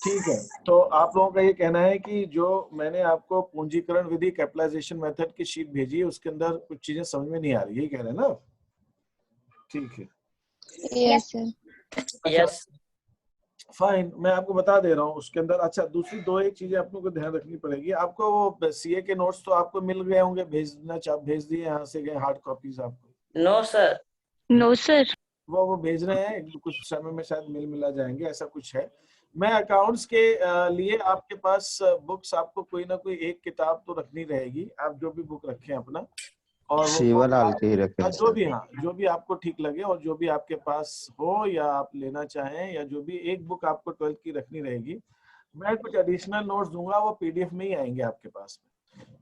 ठीक है, तो आप लोगों का ये कहना है कि जो मैंने आपको पूंजीकरण विधि कैपिटलाइजेशन मेथड की शीट भेजी है उसके अंदर कुछ चीजें समझ में नहीं आ रही, यही कह रहे हैं ना? ठीक है, यस सर। यस फाइन, मैं आपको बता दे रहा हूँ उसके अंदर। अच्छा, दूसरी दो एक चीजें आप लोगों को ध्यान रखनी पड़ेगी। आपको वो सीए के नोट्स तो आपको मिल गए होंगे, भेज दिए यहाँ से गए हार्ड कॉपीज आपको? No sir. No sir. वो भेज रहे हैं, कुछ समय में शायद मिला जाएंगे, ऐसा कुछ है। मैं अकाउंट्स के लिए आपके पास बुक्स, आपको कोई ना कोई एक किताब तो रखनी रहेगी, आप जो भी बुक रखें अपना, और वो शिवलाल के ही रखे जो भी, हाँ, जो भी आपको ठीक लगे और जो भी आपके पास हो या आप लेना चाहें, या जो भी एक बुक आपको 12th की रखनी रहेगी। मैं कुछ एडिशनल नोट्स दूंगा, वो पीडीएफ में ही आएंगे आपके पास में।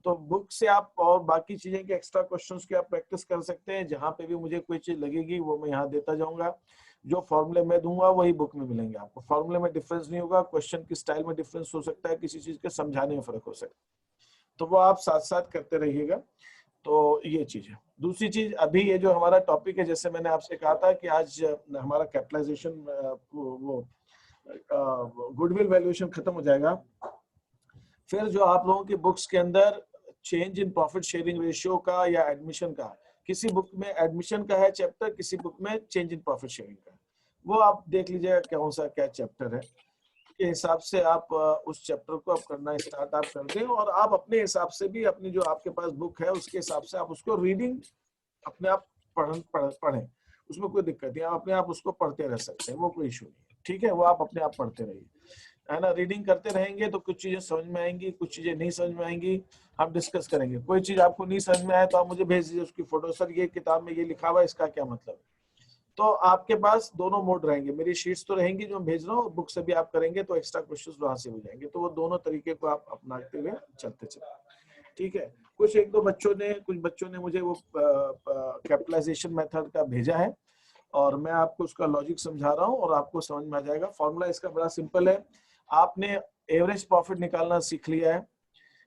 तो बुक से आप और बाकी चीजें के एक्स्ट्रा क्वेश्चंस की आप प्रैक्टिस कर सकते हैं। जहां पे भी मुझे कोई चीज लगेगी वो मैं यहाँ देता जाऊंगा। जो फॉर्मूले मैं दूंगा वही बुक में मिलेंगे आपको। फॉर्मूले में डिफरेंस नहीं होगा, क्वेश्चन की स्टाइल में डिफरेंस हो सकता है, किसी चीज के समझाने में फर्क हो सकता है, तो वो आप साथ साथ करते रहिएगा। तो ये चीज है। दूसरी चीज, अभी ये जो हमारा टॉपिक है, जैसे मैंने आपसे कहा था कि आज हमारा कैपिटलाइजेशन वो गुडविल वैल्यूएशन खत्म हो जाएगा। फिर जो आप लोगों की बुक्स के अंदर change in profit sharing ratio का या एडमिशन का, किसी बुक में एडमिशन का है चैप्टर, किसी बुक में चेंज इन प्रॉफिट शेयरिंग का, वो आप देख लीजिएगा कौन सा क्या चैप्टर है, के हिसाब से आप उस चैप्टर को आप करना स्टार्ट आप कर दें। और आप अपने हिसाब से भी अपनी जो आपके पास बुक है उसके हिसाब से आप उसको रीडिंग अपने आप पढ़ें, उसमें कोई दिक्कत नहीं, आप अपने आप उसको पढ़ते रह सकते हैं, वो कोई इशू नहीं है। ठीक है, वो आप अपने आप पढ़ते रहिए, है ना। रीडिंग करते रहेंगे तो कुछ चीजें समझ में आएंगी, कुछ चीजें नहीं समझ में आएंगी, हम डिस्कस करेंगे। कोई चीज आपको नहीं समझ में आए तो आप मुझे भेज दीजिए उसकी फोटो, सर ये किताब में ये लिखा हुआ है, इसका क्या मतलब है। तो आपके पास दोनों मोड रहेंगे, मेरी शीट्स तो रहेंगी जो मैं भेज रहा हूँ, बुक से भी आप करेंगे तो एक्स्ट्रा क्वेश्चंस वहां से हो जाएंगे। तो वो दोनों तरीके को आप अपनाते हुए चलते चलते, ठीक है। कुछ बच्चों ने मुझे वो कैपिटलाइजेशन मेथड का भेजा है और मैं आपको उसका लॉजिक समझा रहा हूँ और आपको समझ में आ जाएगा। फॉर्मूला इसका बड़ा सिंपल है। आपने एवरेज प्रॉफिट निकालना सीख लिया है,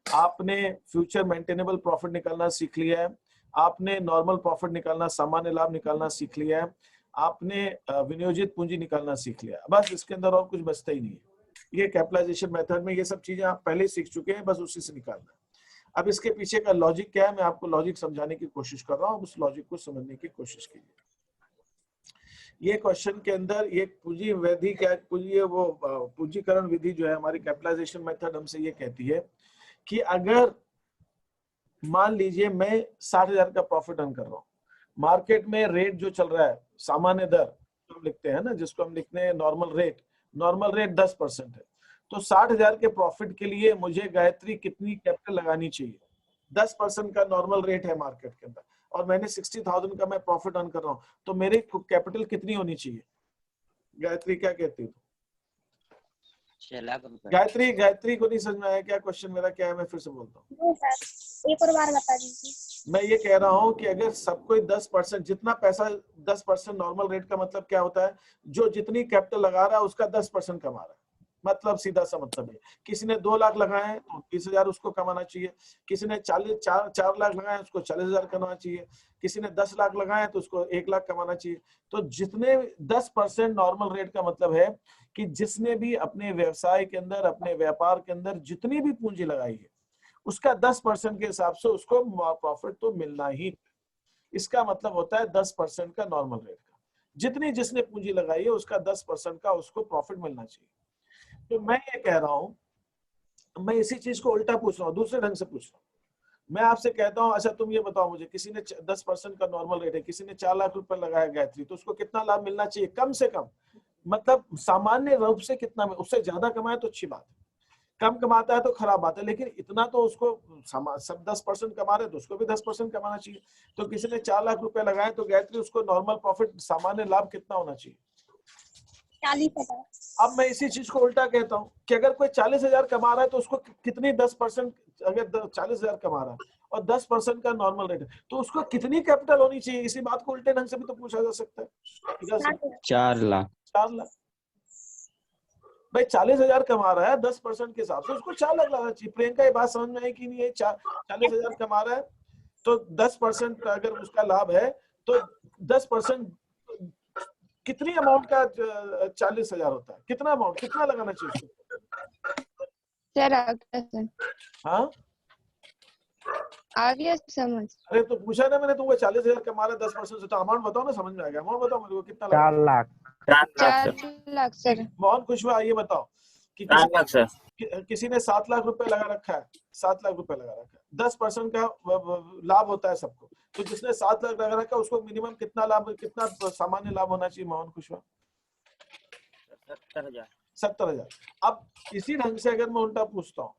आपने फ्यूचर मेंटेनेबल प्रॉफिट निकालना सीख लिया है, आपने नॉर्मल प्रॉफिट निकालना, सामान्य लाभ निकालना सीख लिया है, आपने विनियोजित पूंजी निकालना सीख लिया। बस इसके अंदर और कुछ बचता ही नहीं है। ये कैपिटलाइजेशन मेथड में ये सब चीजें आप पहले ही सीख चुके हैं, बस उसी से निकालना है। अब इसके पीछे का लॉजिक क्या है, मैं आपको लॉजिक समझाने की कोशिश कर रहा हूँ, उस लॉजिक को समझने की कोशिश कीजिए। ये क्वेश्चन के अंदर ये पूंजी विधि क्या, पूंजीकरण विधि जो है हमारी कैपिटलाइजेशन मेथड हमसे ये कहती है कि अगर मान लीजिए मैं 60,000 का प्रॉफिट अर्न कर रहा हूँ, मार्केट में रेट जो चल रहा है, सामान्य दर हम लिखते हैं ना, जिसको हम लिखते हैं नॉर्मल रेट 10% है। तो 60,000 के प्रॉफिट के लिए मुझे गायत्री कितनी कैपिटल लगानी चाहिए? 10% का नॉर्मल रेट है मार्केट के अंदर और मैंने 60,000 का मैं प्रॉफिट अर्न कर रहा हूँ, तो मेरी कैपिटल कितनी होनी चाहिए? गायत्री क्या कहती है? 6 लाख रुपए। गायत्री को नहीं समझ में आया क्या क्वेश्चन मेरा क्या है? मैं फिर से बोलता हूँ, एक और बार बता दीजिए। मैं ये कह रहा हूँ कि अगर सब कोई 10%, जितना पैसा 10% नॉर्मल रेट का मतलब क्या होता है? जो जितनी कैपिटल लगा रहा है उसका 10% कमा रहा है, मतलब सीधा सा मतलब है। किसी ने 2 लाख लगाए हैं तो 30,000 उसको कमाना चाहिए, किसी ने 4 लाख लगाए उसको 40,000 कमाना चाहिए, किसी ने 10 लाख लगाए तो उसको 1 लाख कमाना चाहिए। तो जितने 10% नॉर्मल रेट का मतलब है कि जिसने भी अपने व्यवसाय के अंदर, अपने व्यापार के अंदर जितनी भी पूंजी लगाई है उसका 10% के हिसाब से उसको प्रॉफिट तो मिलना ही। इसका मतलब होता है 10% का नॉर्मल रेट का, जितनी जिसने पूंजी लगाई है उसका 10% का उसको प्रॉफिट मिलना चाहिए। तो मैं ये कह रहा हूं, मैं इसी चीज को उल्टा पूछ रहा हूँ, दूसरे ढंग से पूछ रहा हूँ। मैं आपसे कहता हूँ, अच्छा तुम ये बताओ मुझे, किसी ने 10% का नॉर्मल रेट है, किसी ने 4 लाख रुपए लगाया गायत्री, तो उसको कितना लाभ मिलना चाहिए? कम से कम, मतलब सामान्य रूप से कितना, उससे ज्यादा कमाए तो अच्छी बात है, कम कमाता है तो खराब बात है, लेकिन इतना तो उसको, सब 10% कमा रहे तो उसको भी 10% कमाना चाहिए। तो किसी ने 4 लाख रुपए लगाए तो गायत्री उसको नॉर्मल प्रॉफिट, सामान्य लाभ कितना होना चाहिए? 40,000। अब मैं इसी चीज को उल्टा कहता हूँ कि अगर कोई 40,000 कमा रहा है तो उसको कितनी 10%, अगर 40,000 कमा रहा है और 10% का नॉर्मल रेट है तो उसको कितनी कैपिटल होनी चाहिए? इसी बात को उल्टे ढंग से भी तो पूछा जा सकता है। 4 लाख। 4 लाख भाई, 40,000 कमा रहा है, 10% के हिसाब से उसको 4 लाख लगाना चाहिए। प्रियंका ये बात समझ में आई कि नहीं है? 40,000 कमा रहा है तो 10% अगर उसका लाभ है तो 10% कितनी अमाउंट का 40,000 होता है? कितना अमाउंट, कितना लगाना चाहिए उसको? सर आ गया सर, हाँ आ गया समझ। अरे तो पूछा ना मैंने तुमको 40,000 कमा रहा 10% से, तो अमाउंट बताओ ना, समझ में आ गया। अमाउंट बताओ मेरे को कितना लगा। 4 लाख। 4 लाख सर। मोहन खुशवा ये बताओ कि 4 लाख सर। किसी ने 7 लाख रुपए लगा रखा है, 7 लाख रुपए लगा रखा है, 10% का लाभ होता है सबको, तो जिसने 7 लाख लगा रखा है उसको मिनिमम कितना लाभ, कितना सामान्य लाभ होना चाहिए मोहन खुशवा? 70,000। 70,000। अब इसी ढंग से अगर मैं उल्टा पूछता हूँ,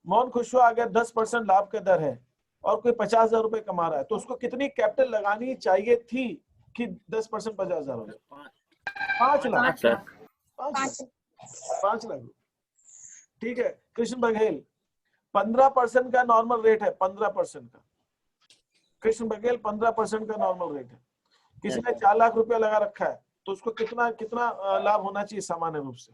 मोहन खुशवा अगर 10% लाभ का दर है और कोई 50,000 रुपए कमा रहा है, तो उसको कितनी कैपिटल लगानी चाहिए थी कि 10% 50,000 हो जाए? 5 लाख सर। 5 लाख। ठीक है कृष्ण बघेल, 15% का नॉर्मल रेट है, 15% का। कृष्ण बघेल 15% का नॉर्मल रेट है। किसी ने 4 लाख रुपया लगा रखा है, तो उसको कितना कितना लाभ होना चाहिए सामान्य रूप से?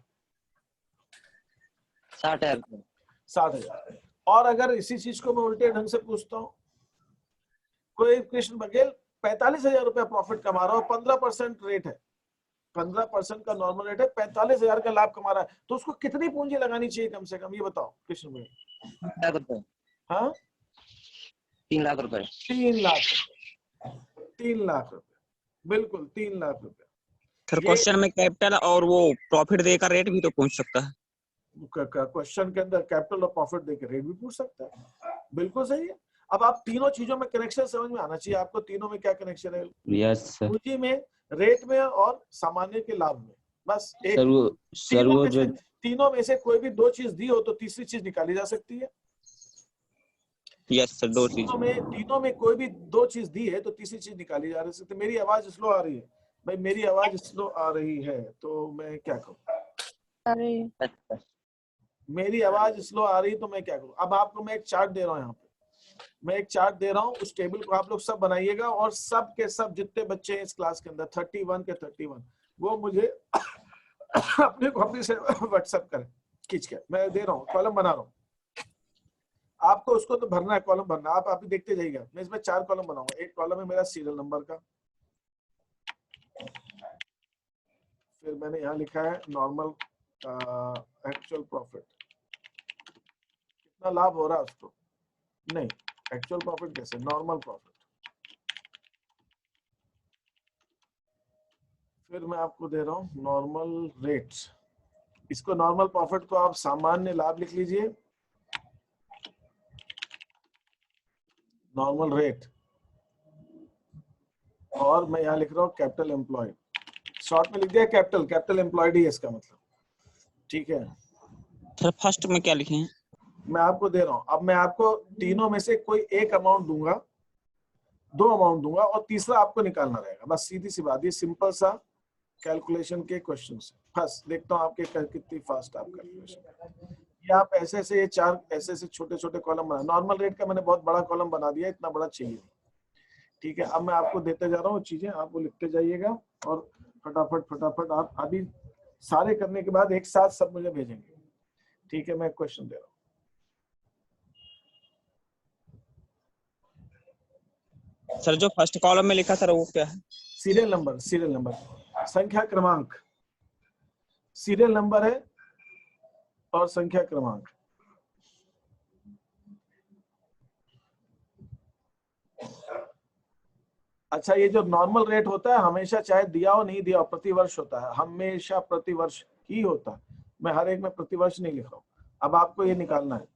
60,000। 60,000। और अगर इसी चीज को मैं उल्टे ढंग से पूछता हूँ, कोई कृष्ण बघेल 45,000 रुपया प्रॉफिट कमा रहा है, 15% रेट है, 15% का नॉर्मल रेट है, 45,000 का लाभ कमा रहा है, तो उसको कितनी पूंजी लगानी चाहिए कम से कम, ये बताओ कृष्ण बघेल? 3 लाख रुपए। हाँ 3 लाख रुपए। 3 लाख रुपए। 3 लाख रुपए, बिल्कुल 3 लाख रुपए। सर क्वेश्चन में कैपिटल और वो प्रॉफिट देकर रेट भी तो पूछ सकता है। क्वेश्चन के अंदर कैपिटल और प्रॉफिट देकर रेट भी पूछ सकता है, बिल्कुल सही है। अब आप तीनों चीजों में कनेक्शन समझ में आना चाहिए आपको, तीनों में क्या कनेक्शन है? Yes sir. पूंजी में, रेट में और सामान्य के लाभ में, बस एक। सर वो जो तीनों में से कोई भी 2 चीज दी हो तो तीसरी चीज निकाली जा सकती है। यस सर, 2 चीज। तीनों में कोई भी 2 चीज दी है तो तीसरी चीज निकाली जा सकती है। मेरी आवाज स्लो आ रही है भाई, मेरी आवाज स्लो आ रही है, तो मैं क्या करूं? अरे मेरी आवाज स्लो आ रही है तो मैं क्या करूं? अब आपको मैं एक चार्ट दे रहा हूं, यहाँ पे मैं एक चार्ट दे रहा हूं, उस टेबल को आप लोग सब बनाइएगा, और सब के सब जितने बच्चे हैं इस क्लास के अंदर 31 के 31, वो मुझे अपनी कॉपी से व्हाट्सएप करें खींच के। मैं दे रहा हूँ, कॉलम बना रहा हूँ, आपको उसको तो भरना है, कॉलम भरना। आप अभी देखते जाइएगा, मैं इसमें 4 कॉलम बनाऊंगा। एक कॉलम है मेरा सीरियल नंबर का, फिर मैंने यहाँ लिखा है नॉर्मल एक्चुअल प्रॉफिट, कितना लाभ हो रहा है उसको, नहीं एक्चुअल प्रॉफिट कैसे, नॉर्मल प्रॉफिट। फिर मैं आपको दे रहा हूँ नॉर्मल रेट, इसको नॉर्मल प्रॉफिट को आप सामान्य लाभ लिख लीजिए, नॉर्मल रेट, और मैं यहाँ लिख रहा हूँ कैपिटल एम्प्लॉयड, शॉर्ट में लिख दिया कैपिटल, कैपिटल एम्प्लॉयड ही है इसका मतलब। ठीक है सर फर्स्ट में क्या लिखे हैं? मैं आपको दे रहा हूँ, अब मैं आपको तीनों में से कोई एक अमाउंट दूंगा, 2 अमाउंट दूंगा, और तीसरा आपको निकालना रहेगा, बस सीधी सी बात, ये सिंपल सा कैलकुलेशन के क्वेश्चन है। फर्स्ट देखता हूँ आपके कितनी फास्ट आप कैलकुलेशन। ये आप ऐसे ऐसे ये 4 ऐसे ऐसे छोटे छोटे कॉलम बना, नॉर्मल रेट का मैंने बहुत बड़ा कॉलम बना दिया, इतना बड़ा चाहिए। ठीक है अब मैं आपको देते जा रहा हूँ चीजें, आप वो लिखते जाइएगा, और फटाफट फटाफट आप अभी सारे करने के बाद एक साथ सब मुझे भेजेंगे। ठीक है मैं क्वेश्चन दे रहा हूँ। सर जो फर्स्ट कॉलम में लिखा सर वो क्या है? सीरियल नंबर, सीरियल नंबर, संख्या क्रमांक, सीरियल नंबर है और संख्या क्रमांक। अच्छा ये जो नॉर्मल रेट होता है हमेशा चाहे दिया हो नहीं दिया हो प्रतिवर्ष होता है, हमेशा प्रतिवर्ष ही होता है, मैं हर एक में प्रतिवर्ष नहीं लिख रहा हूँ। अब आपको ये निकालना है,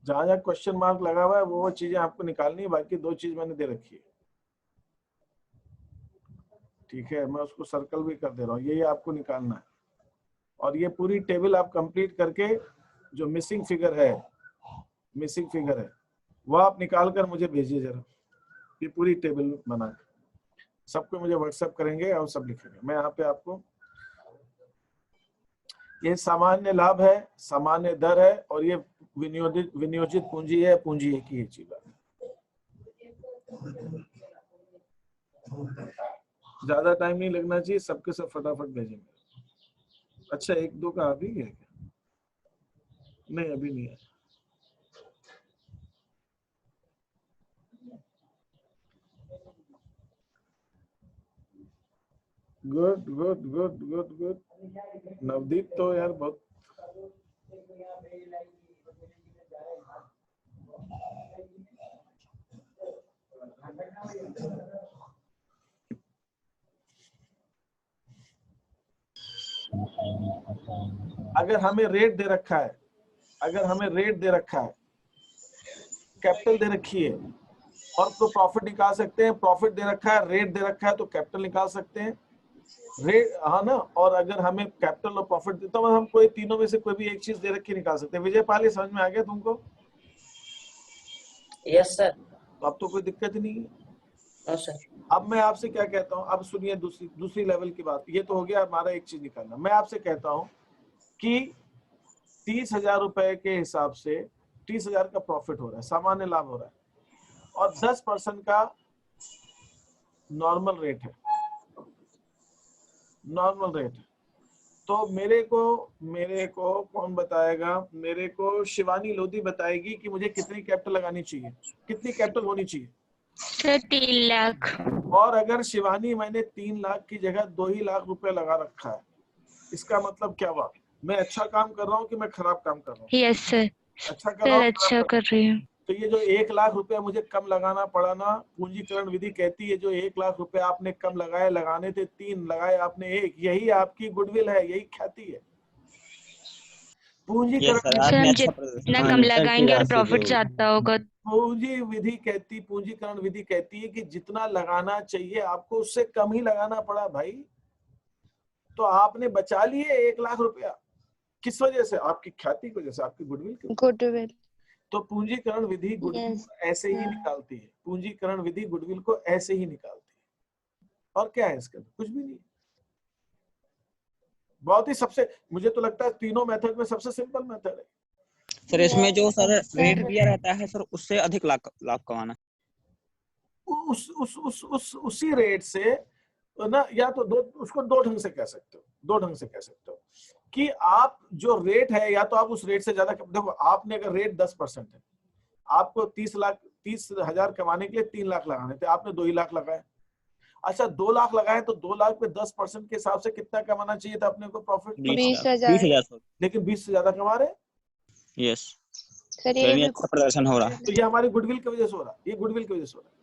जहां जहां क्वेश्चन मार्क लगा हुआ है वो चीजें आपको निकालनी है, बाकी 2 चीज मैंने दे रखी है। ठीक है, मैं उसको सर्कल भी कर दे रहा हूँ, यही आपको निकालना है। और ये पूरी टेबल आप कंप्लीट करके जो मिसिंग फिगर है वो आप निकाल कर मुझे भेजिए जरा। ये पूरी टेबल बना के सबको मुझे व्हाट्सएप करेंगे और सब लिखेंगे। मैं यहाँ पे आपको, ये सामान्य लाभ है, सामान्य दर है, और ये विनियोजित पूंजी है। पूंजी एक ही चीज है। ज्यादा टाइम नहीं लगना चाहिए, सबके सब फटाफट भेजेंगे। अच्छा, 1-2 का अभी है क्या? नहीं, अभी नहीं है। Good good good good good. Navdeep तो यार बहुत, अगर हमें रेट दे रखा है, कैपिटल दे रखी है और तो प्रॉफिट निकाल सकते हैं। प्रॉफिट दे रखा है, रेट दे रखा है, तो कैपिटल निकाल सकते हैं। रेट, हाँ ना। और अगर हमें कैपिटल और प्रॉफिट देता है, हम कोई तीनों में से कोई भी एक चीज दे रखी निकाल सकते हैं। विजय पाल, ये समझ में आ गया तुमको? Yes sir. तो अब तो कोई दिक्कत ही नहीं है। No sir. अब मैं आपसे क्या कहता हूँ, अब सुनिए दूसरी लेवल की बात। ये तो हो गया हमारा एक चीज निकालना। मैं आपसे कहता हूँ कि 30,000 रुपए के हिसाब से 30,000 का प्रॉफिट हो रहा है, सामान्य लाभ हो रहा है, और 10% का नॉर्मल रेट है। तो मेरे को कौन बताएगा? मेरे को शिवानी लोधी बताएगी कि मुझे कितनी कैपिटल लगानी चाहिए, कितनी कैपिटल होनी चाहिए। सर 3 लाख। और अगर शिवानी, मैंने 3 लाख की जगह 2 ही लाख रुपए लगा रखा है, इसका मतलब क्या हुआ? मैं अच्छा काम कर रहा हूँ कि मैं खराब काम कर रहा हूँ? Yes sir. अच्छा कर रहा हूँ, अच्छा कर रही हूँ। तो ये जो 1 लाख रुपए मुझे कम लगाना पड़ा ना, पूंजीकरण विधि कहती है जो 1 लाख रुपए आपने कम लगाए, लगाने थे 3, लगाए आपने 1, यही आपकी गुडविल है, यही ख्याति है। पूंजीकरण जितना कम लगाएंगे और प्रॉफिट ज्यादा होगा। पूंजीकरण विधि कहती है कि जितना लगाना चाहिए आपको उससे कम ही लगाना पड़ा भाई। तो आपने बचा लिए 1 लाख रुपया, किस वजह से? आपकी ख्याति की वजह से, आपकी गुडविल की। गुडविल। तो पूंजीकरण विधि गुडविल ऐसे ही निकालती है। पूंजीकरण विधि गुडविल को ऐसे ही निकालती है। और क्या है इसके अंदर? कुछ भी नहीं। बहुत ही सबसे, मुझे तो लगता है तीनों मेथड में सबसे सिंपल मेथड है। सर इसमें जो सर रेट दिया रहता है सर, उससे अधिक लाभ कमाना। उसी रेट से ना, या तो उसको 2 ढंग से कह सकते हो कि आप जो रेट है, या तो आप उस रेट से ज्यादा, देखो आपने अगर रेट 10% है, आपको 30,000 कमाने के लिए 3 लाख लगाने थे, आपने 2 ही लाख लगाए। अच्छा, 2 लाख लगाए तो 2 लाख पे 10% के हिसाब से कितना कमाना चाहिए था अपने को प्रॉफिट? 20,000। लेकिन 20 से ज्यादा कमा रहे। यस सर, ये अच्छा प्रदर्शन हो रहा है। तो ये हमारी गुडविल की वजह से हो रहा है, ये गुडविल की वजह से हो रहा है।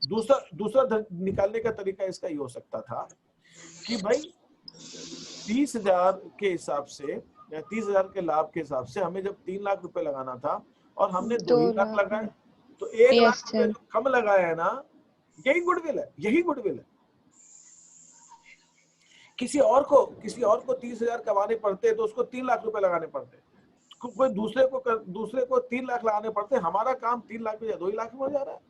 दूसरा निकालने का तरीका इसका ये हो सकता था कि भाई 30,000 के हिसाब से या 30,000 के लाभ के हिसाब से हमें जब 3 लाख रुपए लगाना था और हमने 2 लाख लगाए, तो 1 लाख रुपए जो कम लगाया है ना, यही गुडविल है। किसी और को 30,000 कमाने पड़ते तो उसको 3 लाख रुपए लगाने पड़ते, कोई दूसरे को 3 लाख लगाने पड़ते। हमारा काम 3 लाख में या 2 लाख में हो जा रहा है।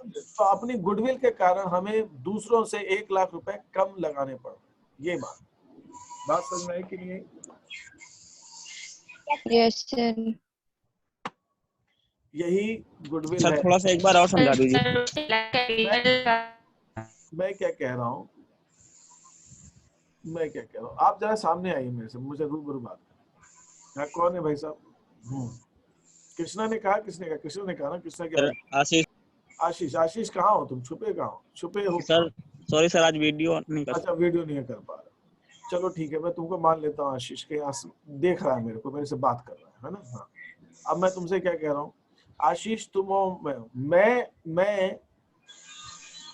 तो अपनी गुडविल के कारण हमें दूसरों से 1 लाख रुपए कम लगाने पड़ रहे। ये बात समझ में आई कि नहीं? Yes sir. यही गुडविल है। थोड़ा सा एक बार और समझा दीजिए। मैं क्या कह रहा हूँ, आप जरा सामने आइए मेरे से, मुझे रूबरू बात करें। कौन है भाई साहब? कृष्णा ने कहा, किसने कहा? कृष्णा ने कहा ना। कृष्णा क्या? आशीष कहाँ हो तुम? छुपे हो सर? सॉरी सर, आज वीडियो नहीं कर। अच्छा, वीडियो नहीं कर पा रहा। चलो ठीक है, मैं तुमको मान लेता हूँ। आशीष के यहाँ देख रहा है, मेरे से बात कर रहा है ना। हाँ, अब मैं तुमसे क्या कह रहा हूँ आशीष, तुम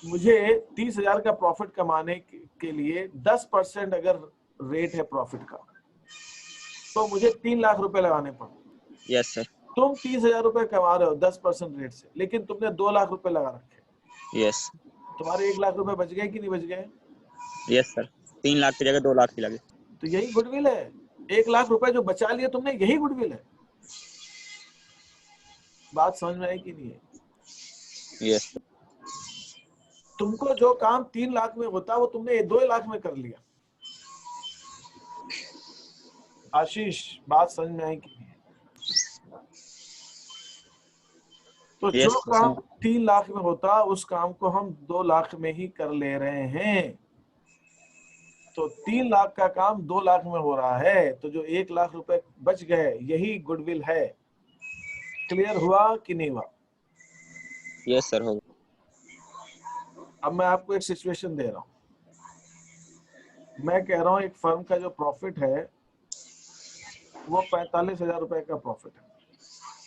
मुझे 30,000 का प्रॉफिट कमाने के लिए 10% अगर रेट है प्रॉफिट का, तो मुझे 3 लाख रुपए लगाने पड़े। Yes sir. तुम 30,000 रुपए कमा रहे हो 10% रेट से, लेकिन तुमने 2 लाख रुपए लगा रखे, यस तुम्हारे 1 लाख रुपए बच गए कि नहीं बच गए? यस सर, 3 लाख की जगह 2 लाख की लगे। तो यही गुडविल है। 1 लाख रुपए जो बचा लिए तुमने, यही गुडविल है। बात समझ में आई कि नहीं है? यस तुमको जो काम 3 लाख में होता वो तुमने 2 लाख में कर लिया। आशीष, बात समझ में आई कि नहीं? तो Yes, जो काम 3 लाख में होता उस काम को हम 2 लाख में ही कर ले रहे हैं। तो 3 लाख का काम 2 लाख में हो रहा है, तो जो 1 लाख रुपए बच गए यही गुडविल है। क्लियर हुआ कि नहीं हुआ? यस सर, हो। अब मैं आपको एक सिचुएशन दे रहा हूं। मैं कह रहा हूं एक फर्म का जो प्रॉफिट है वो 45,000 रुपए का प्रॉफिट है।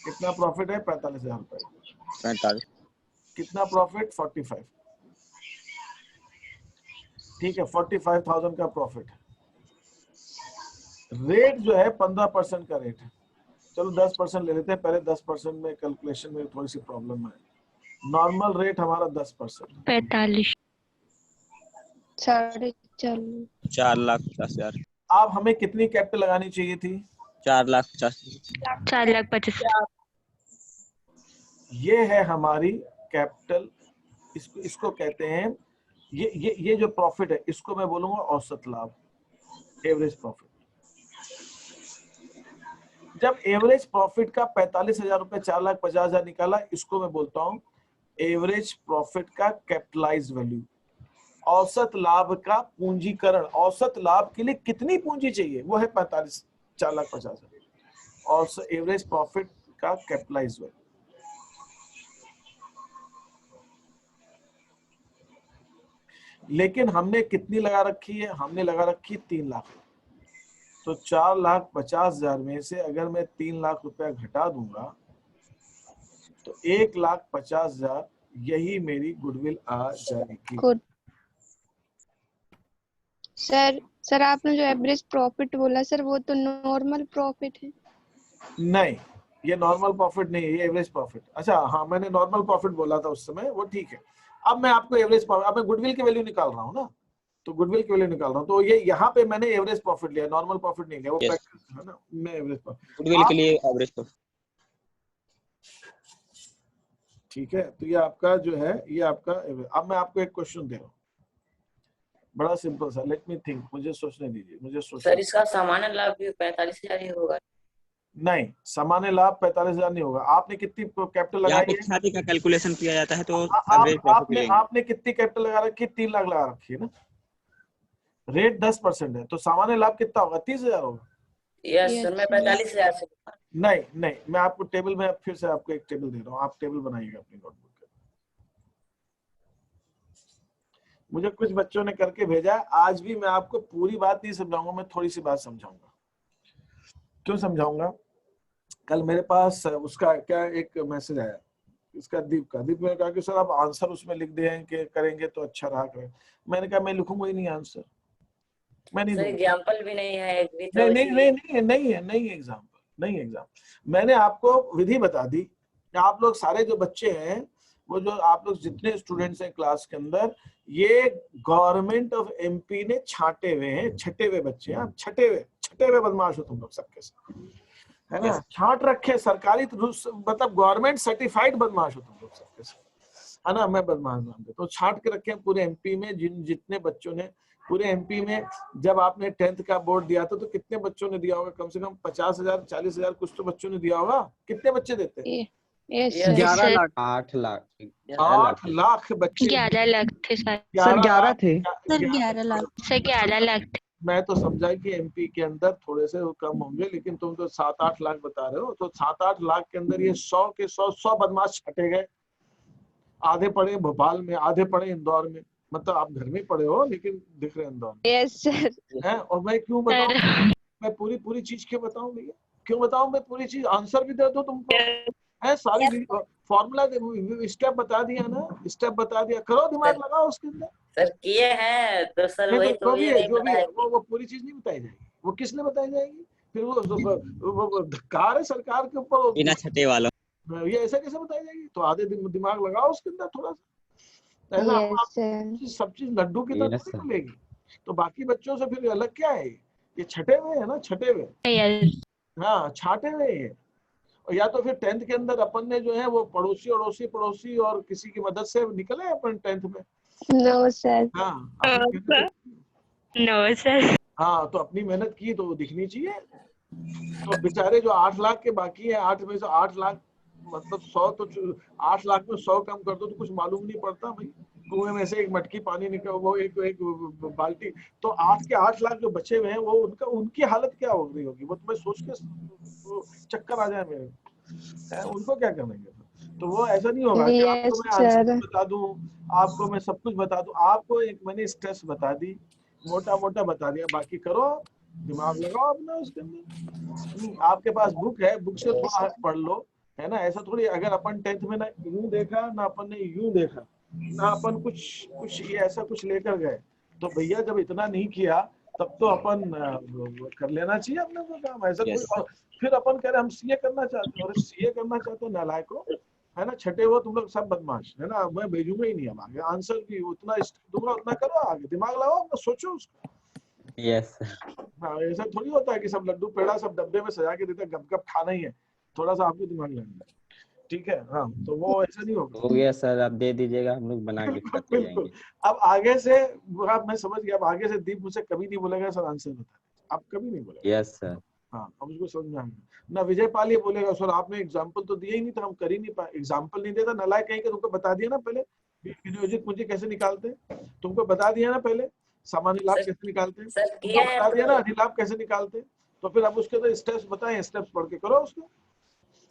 कितना प्रॉफिट है? 45,000 रुपए। 45। कितना प्रॉफिट? 45। ठीक है, 45,000 का प्रॉफिट है। रेट जो है 15% का रेट है। चलो 10% ले लेते हैं, पहले 10% में कैलकुलेशन में थोड़ी सी प्रॉब्लम है। नॉर्मल रेट हमारा 10%। 45। 4,50,000। अब हमें कितनी कैपिटल लगानी चाहिए थी? 4,50,000। 4,50,000। ये है हमारी कैपिटल। इसको कहते हैं, ये जो प्रॉफिट है इसको मैं बोलूंगा औसत लाभ, एवरेज प्रॉफिट। जब एवरेज प्रॉफिट का 45,000 रुपए 4,50,000 निकाला, इसको मैं बोलता हूं एवरेज प्रॉफिट का कैपिटलाइज वैल्यू। औसत लाभ का पूंजीकरण, औसत लाभ के लिए कितनी पूंजी चाहिए वो है 4,50,000। और एवरेज प्रॉफिट का कैपिटलाइज वैल्यू। लेकिन हमने कितनी लगा रखी है? हमने लगा रखी 3 लाख। तो 4,50,000 में से अगर मैं 3 लाख रुपया घटा दूंगा तो 1,50,000 यही मेरी गुडविल आ जाएगी। सर आपने जो एवरेज प्रॉफिट बोला सर, वो तो नॉर्मल प्रॉफिट है। नहीं, ये नॉर्मल प्रॉफिट नहीं है, ये एवरेज प्रॉफिट। अच्छा हाँ, मैंने नॉर्मल प्रॉफिट बोला था उस समय, वो ठीक है। अब मैं आपको एवरेज प्रॉफिट, अब मैं गुडविल की वैल्यू निकाल रहा हूँ ना, तो गुडविल की वैल्यू निकाल रहा हूँ। तो ये यहाँ पे मैंने एवरेज प्रॉफिट लिया, नॉर्मल प्रॉफिट नहीं लिया, वो प्रैक्टिस है ना। मैं एवरेज प्रॉफिट, गुडविल के लिए एवरेज प्रॉफिट। ठीक है, तो ये आपका जो है, ये आपका। अब मैं आपको एक क्वेश्चन दे रहा हूँ, बड़ा सिंपल सा। लेट मी थिंक, मुझे सोचने दीजिए, मुझे सोचने। सर इसका सामान्य लाभ भी 45,000 ही होगा? नहीं, सामान्य लाभ 45,000 नहीं होगा। आपने कितनी कैपिटल लगाई है? शादी का कैलकुलेशन किया जाता है तो एवरेज प्रॉफिट लेंगे। आपने कितनी कैपिटल लगा रखी है? 3 लाख लगा रखी है ना। रेट 10% है, तो सामान्य लाभ कितना होगा? 30,000 होगा। यस सर, मैं 45,000 से। नहीं, मैं आपको टेबल में फिर से आपको एक टेबल दे रहा हूँ, आप टेबल बनाइएगा अपनी नोटबुक पे। मुझे कुछ बच्चों ने करके भेजा है। आज भी मैं आपको पूरी बात नहीं समझाऊंगा, मैं थोड़ी सी बात समझाऊंगा। क्यों समझाऊंगा? कल मेरे पास उसका क्या एक मैसेज आया, इसका दीप ने कहा कि सर आप आंसर उसमें लिख दें कि करेंगे तो अच्छा रहा करें। मैंने कहा मैं लिखूंगा ही नहीं आंसर, मैं नहीं। एग्जाम्पल भी नहीं है, एक भी तो नहीं एग्जाम्पल। मैंने आपको विधि बता दी। आप लोग सारे जो बच्चे हैं, वो जो आप लोग जितने स्टूडेंट्स हैं क्लास के अंदर, ये गवर्नमेंट ऑफ एमपी ने छांटे हुए हैं, छटे हुए बच्चे हैं। छटे हुए बदमाश हो तुम लोग सबके सब, है ना। छांट रखे सरकारी, मतलब गवर्नमेंट सर्टिफाइड बदमाश हो तुम लोग सबके सब, है ना। मैं बदमाश नाम दे तो छांट के रखे पूरे एमपी में। जितने बच्चों ने पूरे एमपी में, जब आपने 10th का बोर्ड दिया था तो कितने बच्चों ने दिया होगा? कम से कम 50,000 40,000 कुछ तो बच्चों ने दिया होगा। कितने बच्चे देते हैं? 11 लाख। 8 लाख। 8 लाख बच्चे। 11 लाख थे सर। 11 थे सर 11 लाख। सर 11 लाख थे। मैं तो समझा कि एमपी के अंदर थोड़े से कम होंगे, लेकिन तुम तो 7-8 लाख बता रहे हो। तो 7-8 लाख के अंदर ये 100 के 100 बदमाश छटे गए। आधे पढ़े भोपाल में, आधे पढ़े इंदौर में। मतलब आप घर में पढ़े हो लेकिन दिख रहे इंदौर में। Yes sir. है, और मैं क्यों बताऊं? मैं पूरी चीज क्यों बताऊं भैया? क्यों बताऊं मैं पूरी चीज? आंसर भी दे दो तुमको, है सारी फॉर्मूला स्टेप बता दिया ना, स्टेप बता दिया। करो, दिमाग लगाओ उसके अंदर। सर किए हैं तो सर वही तो जो भी है वो पूरी चीज नहीं बताई जाएगी। वो किसने बताई जाएगी? फिर वो धक्कार है सरकार के ऊपर। बिना छठे वालों ये ऐसा कैसे बताई जाएगी? तो आधे दिमाग लगाओ उसके अंदर थोड़ा सा, है ना। Yes sir. सब चीज लड्डू की तरह नहीं मिलेगी। तो बाकी बच्चों से फिर अलग क्या है? ये छठे हुए है ना, छठे हुए, यस हाँ छाटे हुए ये। और या तो फिर 10th के अंदर अपन ने जो है वो पड़ोसी और किसी की मदद से निकले अपन 10th में। No sir. हाँ नो सर। हाँ, तो अपनी मेहनत की तो दिखनी चाहिए। तो बेचारे जो 8 लाख के बाकी है, 8 में से 8 लाख मतलब 100, तो 8 लाख में 100 कम कर दो तो कुछ मालूम नहीं पड़ता भाई। कुएं में से एक मटकी पानी निकल, वो एक बाल्टी, तो 8 के 8 लाख जो बचे हुए हैं वो उनकी हालत क्या हो रही होगी? वो तुम्हें सोच के चक्कर आ जाए मेरे, उनको क्या करेंगे? तो वो ऐसा नहीं होगा कि आपको मैं आंसर बता दूं, आपको मैं सब कुछ बता दूं। आपको एक मैंने स्टेप्स बता दी, मोटा मोटा बता दिया, बाकी करो, दिमाग लगाओ अपना उसके अंदर। आपके पास बुक है, बुक से थोड़ा पढ़ लो, है ना। ऐसा थोड़ी अगर अपन 10th में ना यूं देखा ना अपन ने यूं देखा ना अपन कुछ ये ऐसा कुछ लेकर गए, तो भैया जब इतना नहीं किया तब तो अपन कर लेना चाहिए अपने को काम। ऐसा कोई फिर अपन कह रहे हम सीए करना चाहते हैं, और सीए करना चाहते हो नालायकों, है ना, छठे वो तुम लोग सब बदमाश, है ना। मैं भेजूंगा ही नहीं अब आगे, आंसर भी उतना दूंगा उतना करो, आगे दिमाग लगाओ अपना, सोचो उसको। यस हाँ, ऐसा थोड़ी होता है कि सब लड्डू पेड़ा सब डब्बे में सजा के देते, गप गप खाना ही है, थोड़ा सा आपको दिमाग लगाना है, ठीक है। हाँ, तो वो ऐसा नहीं होगा। हो गया सर, आप दे दीजिएगा, हम लोग बना के खाते बिल्कुल। जाएंगे। अब आगे से अब मैं समझ गया, अब आगे से दीप मुझसे कभी नहीं बोलेगा सर आंसर बता, आप कभी नहीं बोलेगा। Yes sir. हाँ, अब उसको समझ में आएगा ना। विजय पाल ये बोलेगा सर आपने एग्जाम्पल तो दिया ही नहीं था, हम कर ही नहीं पाए। एग्जाम्पल नहीं देता नालायक कहीं का, तुमको बता दिया ना पहले नियोजित पूंजी कैसे निकालते हैं, तुमको बता दिया ना पहले, सामान्य लाभ कैसे निकालते हैं, तुमको बता दिया ना अधिलाभ कैसे निकालते हैं। तो फिर अब उसके तो स्टेप्स बताएं, स्टेप्स पढ़ के करो उसको।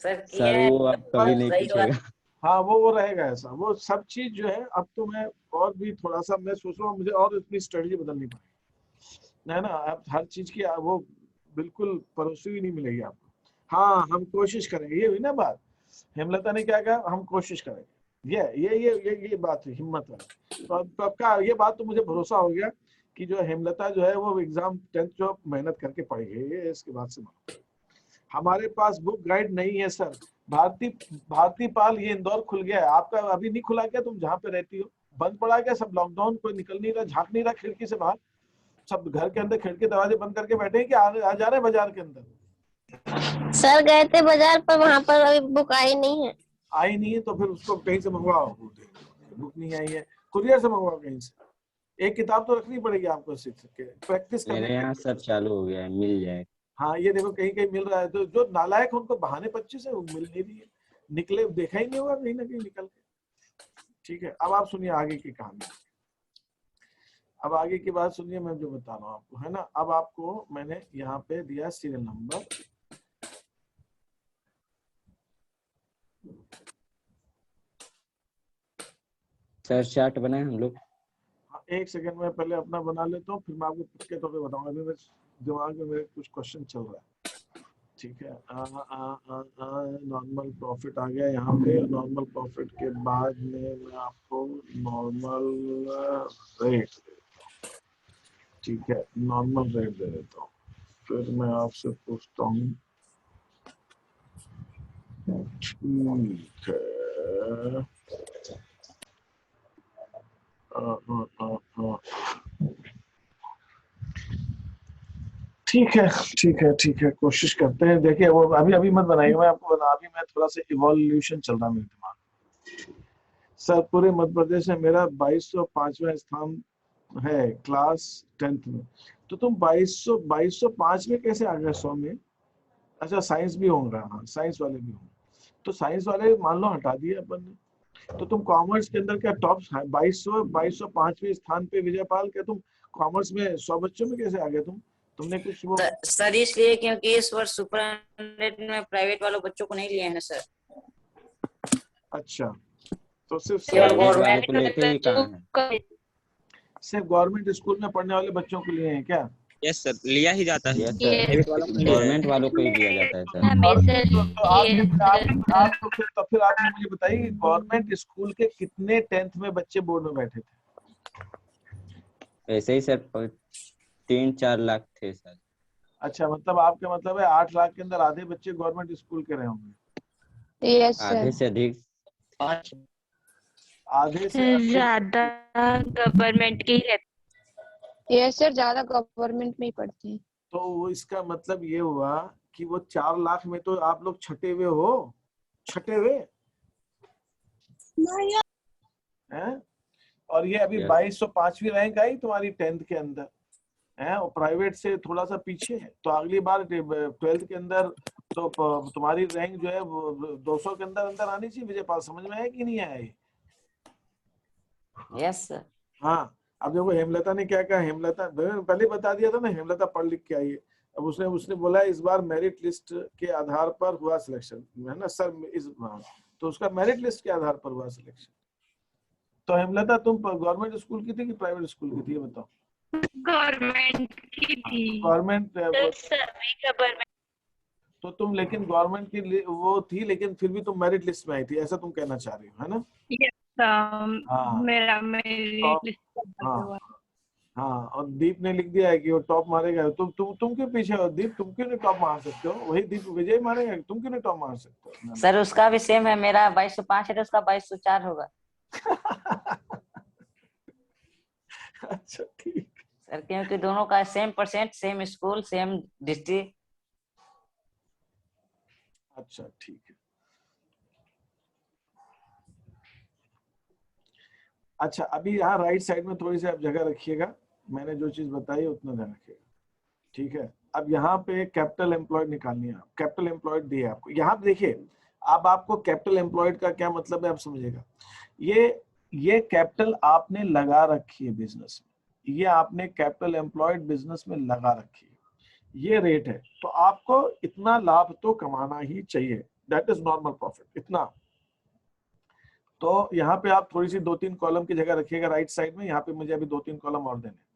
सर वो आप कभी नहीं पूछेगा। हाँ, वो रहेगा ऐसा, वो सब चीज जो है। अब तो मैं और भी थोड़ा सा मैं सोच रहा हूँ, मुझे और अपनी स्ट्रेटजी बदलनी पड़ेगी, है ना। अब हर चीज की वो बिल्कुल परोसी हुई नहीं मिलेगी आपको। हाँ, हम कोशिश करेंगे, ये हुई ना बात। हेमलता ने क्या कहा, हम कोशिश करेंगे, ये बात है, हिम्मत है। तो अब आपका ये बात तो मुझे भरोसा हो गया कि जो हेमलता जो है वो एग्जाम 10th जो मेहनत करके पढ़ेगी, ये इसके बाद से हमारे पास बुक गाइड नहीं है सर। भारती पाल, ये इंदौर खुल गया है, आपका अभी नहीं खुला क्या? तुम जहाँ पे रहती हो बंद पड़ा क्या? सब लॉकडाउन, कोई निकल नहीं रहा, झांक नहीं रहा खिड़की से बाहर, सब घर के अंदर खिड़की दरवाजे बंद करके बैठे हैं कि आ जा रहे हैं बाजार के अंदर? सर गए थे बाजार पर, वहाँ पर अभी बुक आई नहीं है। आई नहीं है तो फिर उसको कहीं से मंगवाओ, बुक नहीं आई है, कुरियर से मंगवाओ कहीं से। एक किताब तो रखनी पड़ेगी आपको, सीख के प्रैक्टिस करने। मेरे यहाँ सब चालू हो गया है, मिल जाए। हाँ, ये देखो कहीं कहीं मिल रहा है, तो जो नालायक उनको बहाने 25 है, वो मिल नहीं रही है, निकले देखा ही नहीं होगा कहीं ना कहीं निकल के। ठीक है, अब आप सुनिए आगे की कहानी। अब आगे की बात सुनिए, मैं जो बता रहा हूँ आपको, है ना। अब आपको मैंने यहाँ पे दिया सीरियल नंबर, सर चार्ट बनाए हम लोग। एक सेकंड में पहले अपना बना लेता हूँ, फिर मैं आपको के तौर पे बताऊंगा। अभी मेरे दिमाग में मेरे कुछ क्वेश्चन चल रहा है, ठीक है। नॉर्मल प्रॉफिट आ गया यहाँ पे। नॉर्मल प्रॉफिट के बाद में मैं आपको नॉर्मल रेट, ठीक है, नॉर्मल रेट दे देता हूँ। फिर मैं आपसे पूछता हूँ, ठीक है, ठीक है, कोशिश करते हैं। देखिए वो अभी मत बनाइए, मैं आपको बता, अभी मैं थोड़ा सा इवोल्यूशन चल रहा है मेरे दिमाग। सर पूरे मध्य प्रदेश में मेरा 2205वां स्थान है क्लास 10th में, तो तुम 2205 में कैसे आ गए 100 में? अच्छा, साइंस भी होगा, हाँ साइंस वाले भी होंगे, तो साइंस वाले मान लो हटा दिए अपन ने। तो तुम कॉमर्स के अंदर क्या टॉप 2205वें स्थान पे विजयपाल, क्या तुम कॉमर्स में 100 बच्चों में कैसे आ गए? तुमने कुछ वो सर इसलिए क्योंकि इस वर्ष सुपर में प्राइवेट वालों बच्चों को नहीं लिए हैं सर। अच्छा, तो सिर्फ गवर्नमेंट स्कूल में पढ़ने वाले बच्चों के लिए है क्या? यस सर, लिया ही जाता है। गवर्नमेंट वालों को ही दिया जाता है सर। तो फिर आप मुझे बताइए, गवर्नमेंट स्कूल के कितने 10th में बच्चे बोर्ड में बैठे थे? ऐसे ही सर 3-4 लाख थे सर। अच्छा, मतलब आपका मतलब है 8 लाख के अंदर आधे बच्चे गवर्नमेंट स्कूल के रहे होंगे। यस आधे सर। से अधिक। आधे से अधिक। ज्यादा गवर्नमेंट के ही रहते। यस सर, ज्यादा गवर्नमेंट में ही पढ़ते हैं। तो वो इसका मतलब ये हुआ कि वो 4 लाख में तो आप लोग छठे हुए हो, छठे हुए हैं। और ये अभी 2205वीं रैंक आई तुम्हारी 10th के अंदर है, और प्राइवेट से थोड़ा सा पीछे है। तो अगली बार 12th के अंदर तो तुम्हारी रैंक जो है वो 200 के अंदर अंदर आनी चाहिए। विजय पाल, समझ में आया कि नहीं आया ये? Yes sir. हाँ, अब देखो हेमलता ने क्या कहा। हेमलता पहले बता दिया था ना, हेमलता पढ़ लिख के आई है। अब उसने बोला इस बार मेरिट लिस्ट के आधार पर हुआ सिलेक्शन, है ना सर इस बार। तो उसका मेरिट लिस्ट के आधार पर हुआ सिलेक्शन। तो हेमलता तुम गवर्नमेंट स्कूल की थी कि प्राइवेट स्कूल की थी, ये बताओ। गवर्नमेंट की थी। गवर्नमेंट। सभी गवर्नमेंट। तो तुम लेकिन गवर्नमेंट की वो थी, लेकिन फिर भी तुम मेरिट लिस्ट में आई थी, ऐसा तुम कहना चाह रही हो, है ना? हाँ। मेरा मेरिट लिस्ट। हाँ हाँ, और दीप ने लिख दिया है कि वो टॉप मारेगा। तुम क्यों पीछे हो दीप? तुम क्यों नहीं टॉप मार सकते हो? वही दीप विजय मारेगा, तुम क्यों नहीं टॉप मार सकते हो? सर उसका भी सेम है, मेरा 2205 है तो उसका 2204 होगा। अच्छा ठीक सर, क्योंकि दोनों का same percent, same school, same district. अच्छा ठीक है। अच्छा, अभी यहाँ राइट साइड में थोड़ी सी आप जगह रखिएगा। मैंने जो चीज बताई उतना ध्यान रखिएगा, ठीक है? अब यहाँ पे कैपिटल एम्प्लॉयड निकालनी है। कैपिटल एम्प्लॉयड दिए आपको। यहाँ पे देखिए, अब आपको कैपिटल एम्प्लॉयड का क्या मतलब है आप समझिएगा। ये कैपिटल आपने लगा रखी है बिजनेस में, ये आपने कैपिटल एम्प्लॉयड बिजनेस में लगा रखी है, ये रेट है। तो आपको इतना लाभ तो कमाना ही चाहिए, दैट इज नॉर्मल प्रॉफिट, इतना। तो यहाँ पे आप थोड़ी सी 2-3 कॉलम की जगह रखिएगा राइट साइड में। यहाँ पे मुझे अभी 2-3 कॉलम और देने।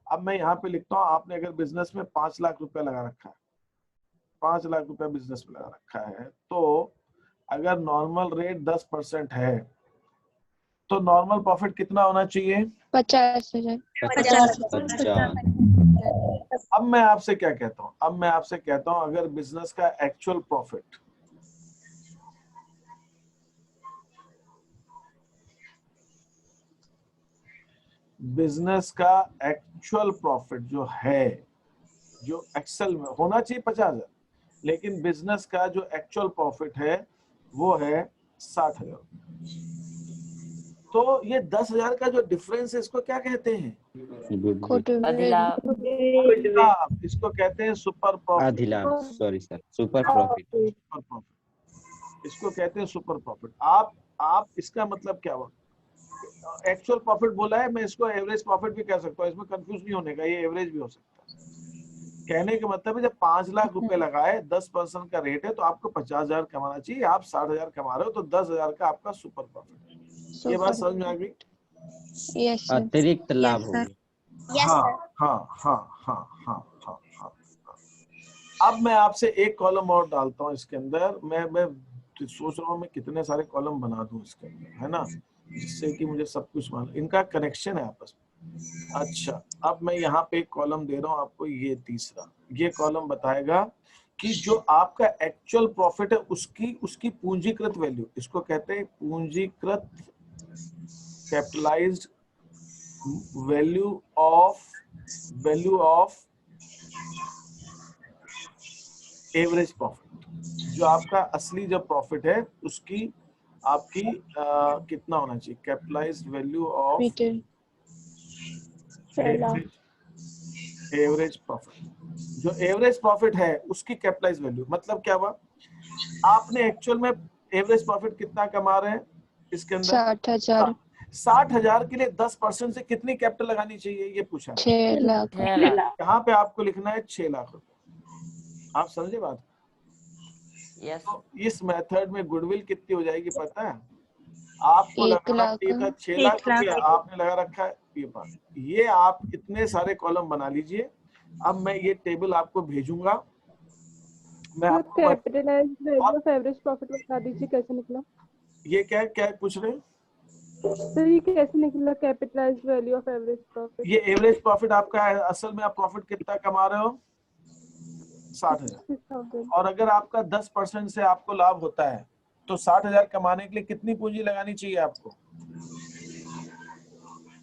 अब मैं यहाँ पे लिखता हूँ, आपने अगर बिजनेस में 5 लाख रुपया लगा रखा है, 5 लाख रुपया बिजनेस में लगा रखा है, तो अगर नॉर्मल रेट 10% है तो नॉर्मल प्रॉफिट कितना होना चाहिए? 50,000। 50,000। अब मैं आपसे क्या कहता हूँ, अब मैं आपसे कहता हूँ अगर बिजनेस का एक्चुअल प्रॉफिट जो है, जो एक्सेल में होना चाहिए 50,000, लेकिन बिजनेस का जो एक्चुअल प्रॉफिट है वो है 60,000। तो ये 10,000 का जो डिफरेंस है इसको क्या कहते हैं? अधिलाभ। इसको कहते हैं सुपर प्रॉफिट। अधिलाभ, sorry sir, super profit. Super profit, इसको कहते हैं सुपर प्रॉफिट। आप इसका मतलब क्या हुआ? एक्चुअल प्रॉफिट बोला है, मैं इसको एवरेज प्रॉफिट भी कह सकता हूँ, इसमें कंफ्यूज नहीं होने का, ये एवरेज भी हो सकता है। कहने का मतलब है जब 5 लाख रुपए लगाए, 10% का रेट है, तो आपको 50,000 कमाना चाहिए। आप 60,000 कमा रहे हो तो 10,000 का आपका सुपर प्रॉफिट है। ये बात समझ में आ गई? Yes sir. अतिरिक्त लाभ हो गया। हाँ। अब मैं आपसे एक कॉलम और डालता हूँ इसके अंदर। मैं सोच रहा हूँ मैं कितने सारे कॉलम बना दूं इसके अंदर, है ना, जिससे कि मुझे सब कुछ मालूम, इनका कनेक्शन है आपस में। अच्छा, अब मैं यहाँ पे एक कॉलम दे रहा हूँ आपको, ये तीसरा। ये कॉलम बताएगा कि जो आपका एक्चुअल प्रॉफिट है उसकी पूंजीकृत वैल्यू, इसको कहते हैं पूंजीकृत, capitalised value of average profit. जो आपका असली जो प्रॉफिट है उसकी आपकी कितना होना चाहिए? Capitalised value of average profit. जो एवरेज प्रॉफिट है उसकी कैपिटलाइज्ड वैल्यू मतलब क्या हुआ? आपने एक्चुअल में एवरेज प्रॉफिट कितना कमा रहे हैं इसके अंदर? 60,000। 60,000 के लिए 10% से कितनी कैपिटल लगानी चाहिए ये पूछा। 6 लाख। यहाँ पे आपको लिखना है 6 लाख रुपए। आप समझे बात? यस। तो इस मेथड में गुडविल कितनी हो जाएगी पता है? आपको लगाना चाहिए था 6 लाख रुपया, आपने लगा रखा है ये बात। ये आप इतने सारे कॉलम बना लीजिए। अब मैं ये टेबल आपको भेजूंगा। मैं आपको capitalised value of average profit बता दीजिए कैसे निकला? ये क्या पूछ रहे हैं? तो ये कैसे निकला capitalised value of average profit? ये एवरेज प्रॉफिट आपका है। असल में आप प्रॉफिट कितना कमा रहे हो? 60,000। 6,000 और अगर आपका 10% से आपको लाभ होता है तो 60,000 कमाने के लिए कितनी पूंजी लगानी चाहिए आपको?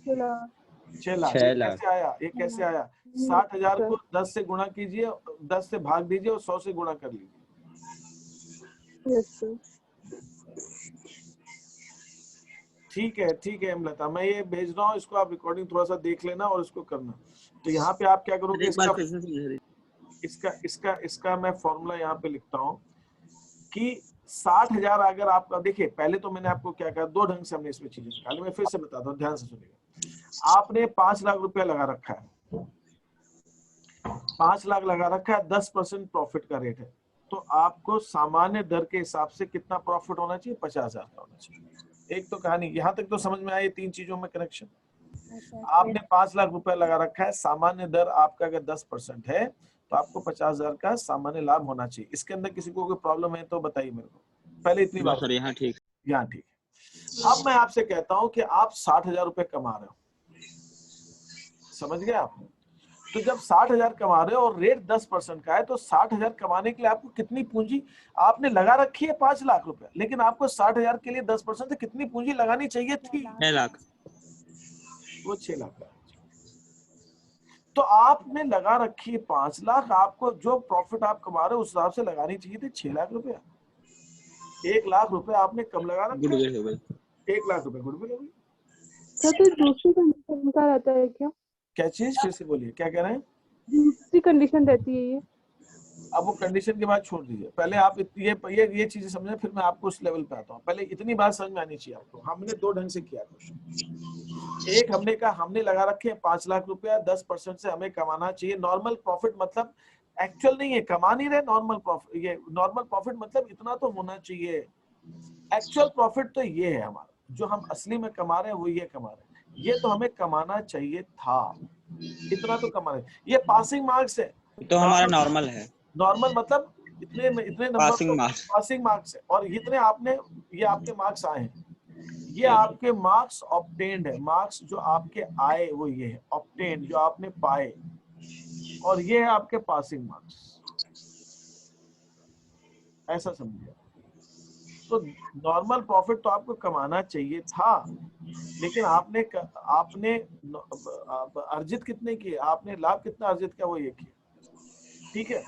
6 लाख। 6 ये लाख। कैसे आया? ये कैसे आया? 60,000 को 10 से गुणा कीजिए, 10 से भाग दीजिए और 100 से गुणा कर लीजिए। Yes sir. ठीक है अमलता, मैं ये भेज रहा हूँ, इसको आप रिकॉर्डिंग थोड़ा सा देख लेना और इसको करना। तो यहाँ पे आप क्या करोगे, एक बार फिर से समझा दीजिए। इसका मैं फॉर्मूला यहाँ पे लिखता हूँ कि 60,000 अगर आपका, देखिए पहले तो मैंने आपको क्या कहा, दो ढंग से हमने इसमें चीजें निकाली, मैं फिर से बताता हूँ, ध्यान से सुनिएगा। आपने 5 लाख रुपया लगा रखा है, 5 लाख लगा रखा है, 10% प्रॉफिट का रेट है, तो आपको सामान्य दर के हिसाब से कितना प्रॉफिट होना चाहिए? 50,000 का होना चाहिए। एक तो कहानी यहाँ तक तो समझ में आई, 3 चीजों में कनेक्शन। आपने 5 लाख रुपया लगा रखा है, सामान्य दर आपका अगर 10% है तो आपको 50,000 का सामान्य लाभ होना चाहिए। इसके अंदर किसी को कोई प्रॉब्लम है तो बताइए मेरे को, पहले इतनी बात। सर यहाँ ठीक यहाँ ठीक है। अब मैं आपसे कहता हूं कि आप 60,000 रुपए कमा रहे हो, समझ गए आप? तो जब 60,000 कमा रहे हो और रेट 10% का है, तो 60,000 कमाने के लिए आपको कितनी पूंजी आपने लगा रखी है? 5 लाख रुपए, लेकिन आपको 60,000 के लिए 10% से कितनी पूंजी लगानी चाहिए थी? 6 लाख। वो 6 लाख। तो आपने लगा रखी है 5 लाख, आपको जो प्रॉफिट आप कमा रहे हो उस हिसाब से लगानी चाहिए थी 6 लाख रुपया। 1 लाख रुपए आपने कम लगा रखा है। गुडविल हो गई। 1 लाख रुपए गुडविल हो गई। सर तो दूसरी कंडीशन का रहता है क्या? क्या चीज? फिर से बोलिए, क्या कह रहे हैं? दूसरी कंडीशन रहती है ये? अब वो कंडीशन के बाद छोड़ दीजिए, पहले आप ये चीजें समझें, फिर मैं आपको उस लेवल पे आता हूँ। पहले इतनी बात समझ में आनी चाहिए आपको। हमने दो ढंग से किया क्वेश्चन। एक हमने कहा, हमने लगा रखे हैं 5 लाख रुपया, 10% से हमें कमाना चाहिए। नॉर्मल प्रॉफिट मतलब एक्चुअल नहीं है, कमा नहीं रहे नॉर्मल प्रॉफिट। ये नॉर्मल प्रॉफिट मतलब इतना तो होना चाहिए। एक्चुअल प्रॉफिट तो ये है हमारा, जो हम असली में कमा रहे हैं वो ये कमा रहे हैं। ये तो हमें कमाना चाहिए था, इतना तो कमा रहे। ये पासिंग मार्क्स है, तो हमारा नॉर्मल है। नॉर्मल मतलब इतने नंबर पासिंग मार्क्स है, और इतने आपने, ये आपके मार्क्स आए हैं, ये आपके मार्क्स ऑब्टेन्ड है। मार्क्स जो आपके आए वो ये है ऑब्टेन्ड, जो आपने पाए, और ये है आपके पासिंग मार्क्स। ऐसा समझिए। तो नॉर्मल प्रॉफिट तो आपको कमाना चाहिए था, लेकिन आपने अर्जित कितने किए, आपने लाभ कितना अर्जित किया वो ये किया। ठीक है।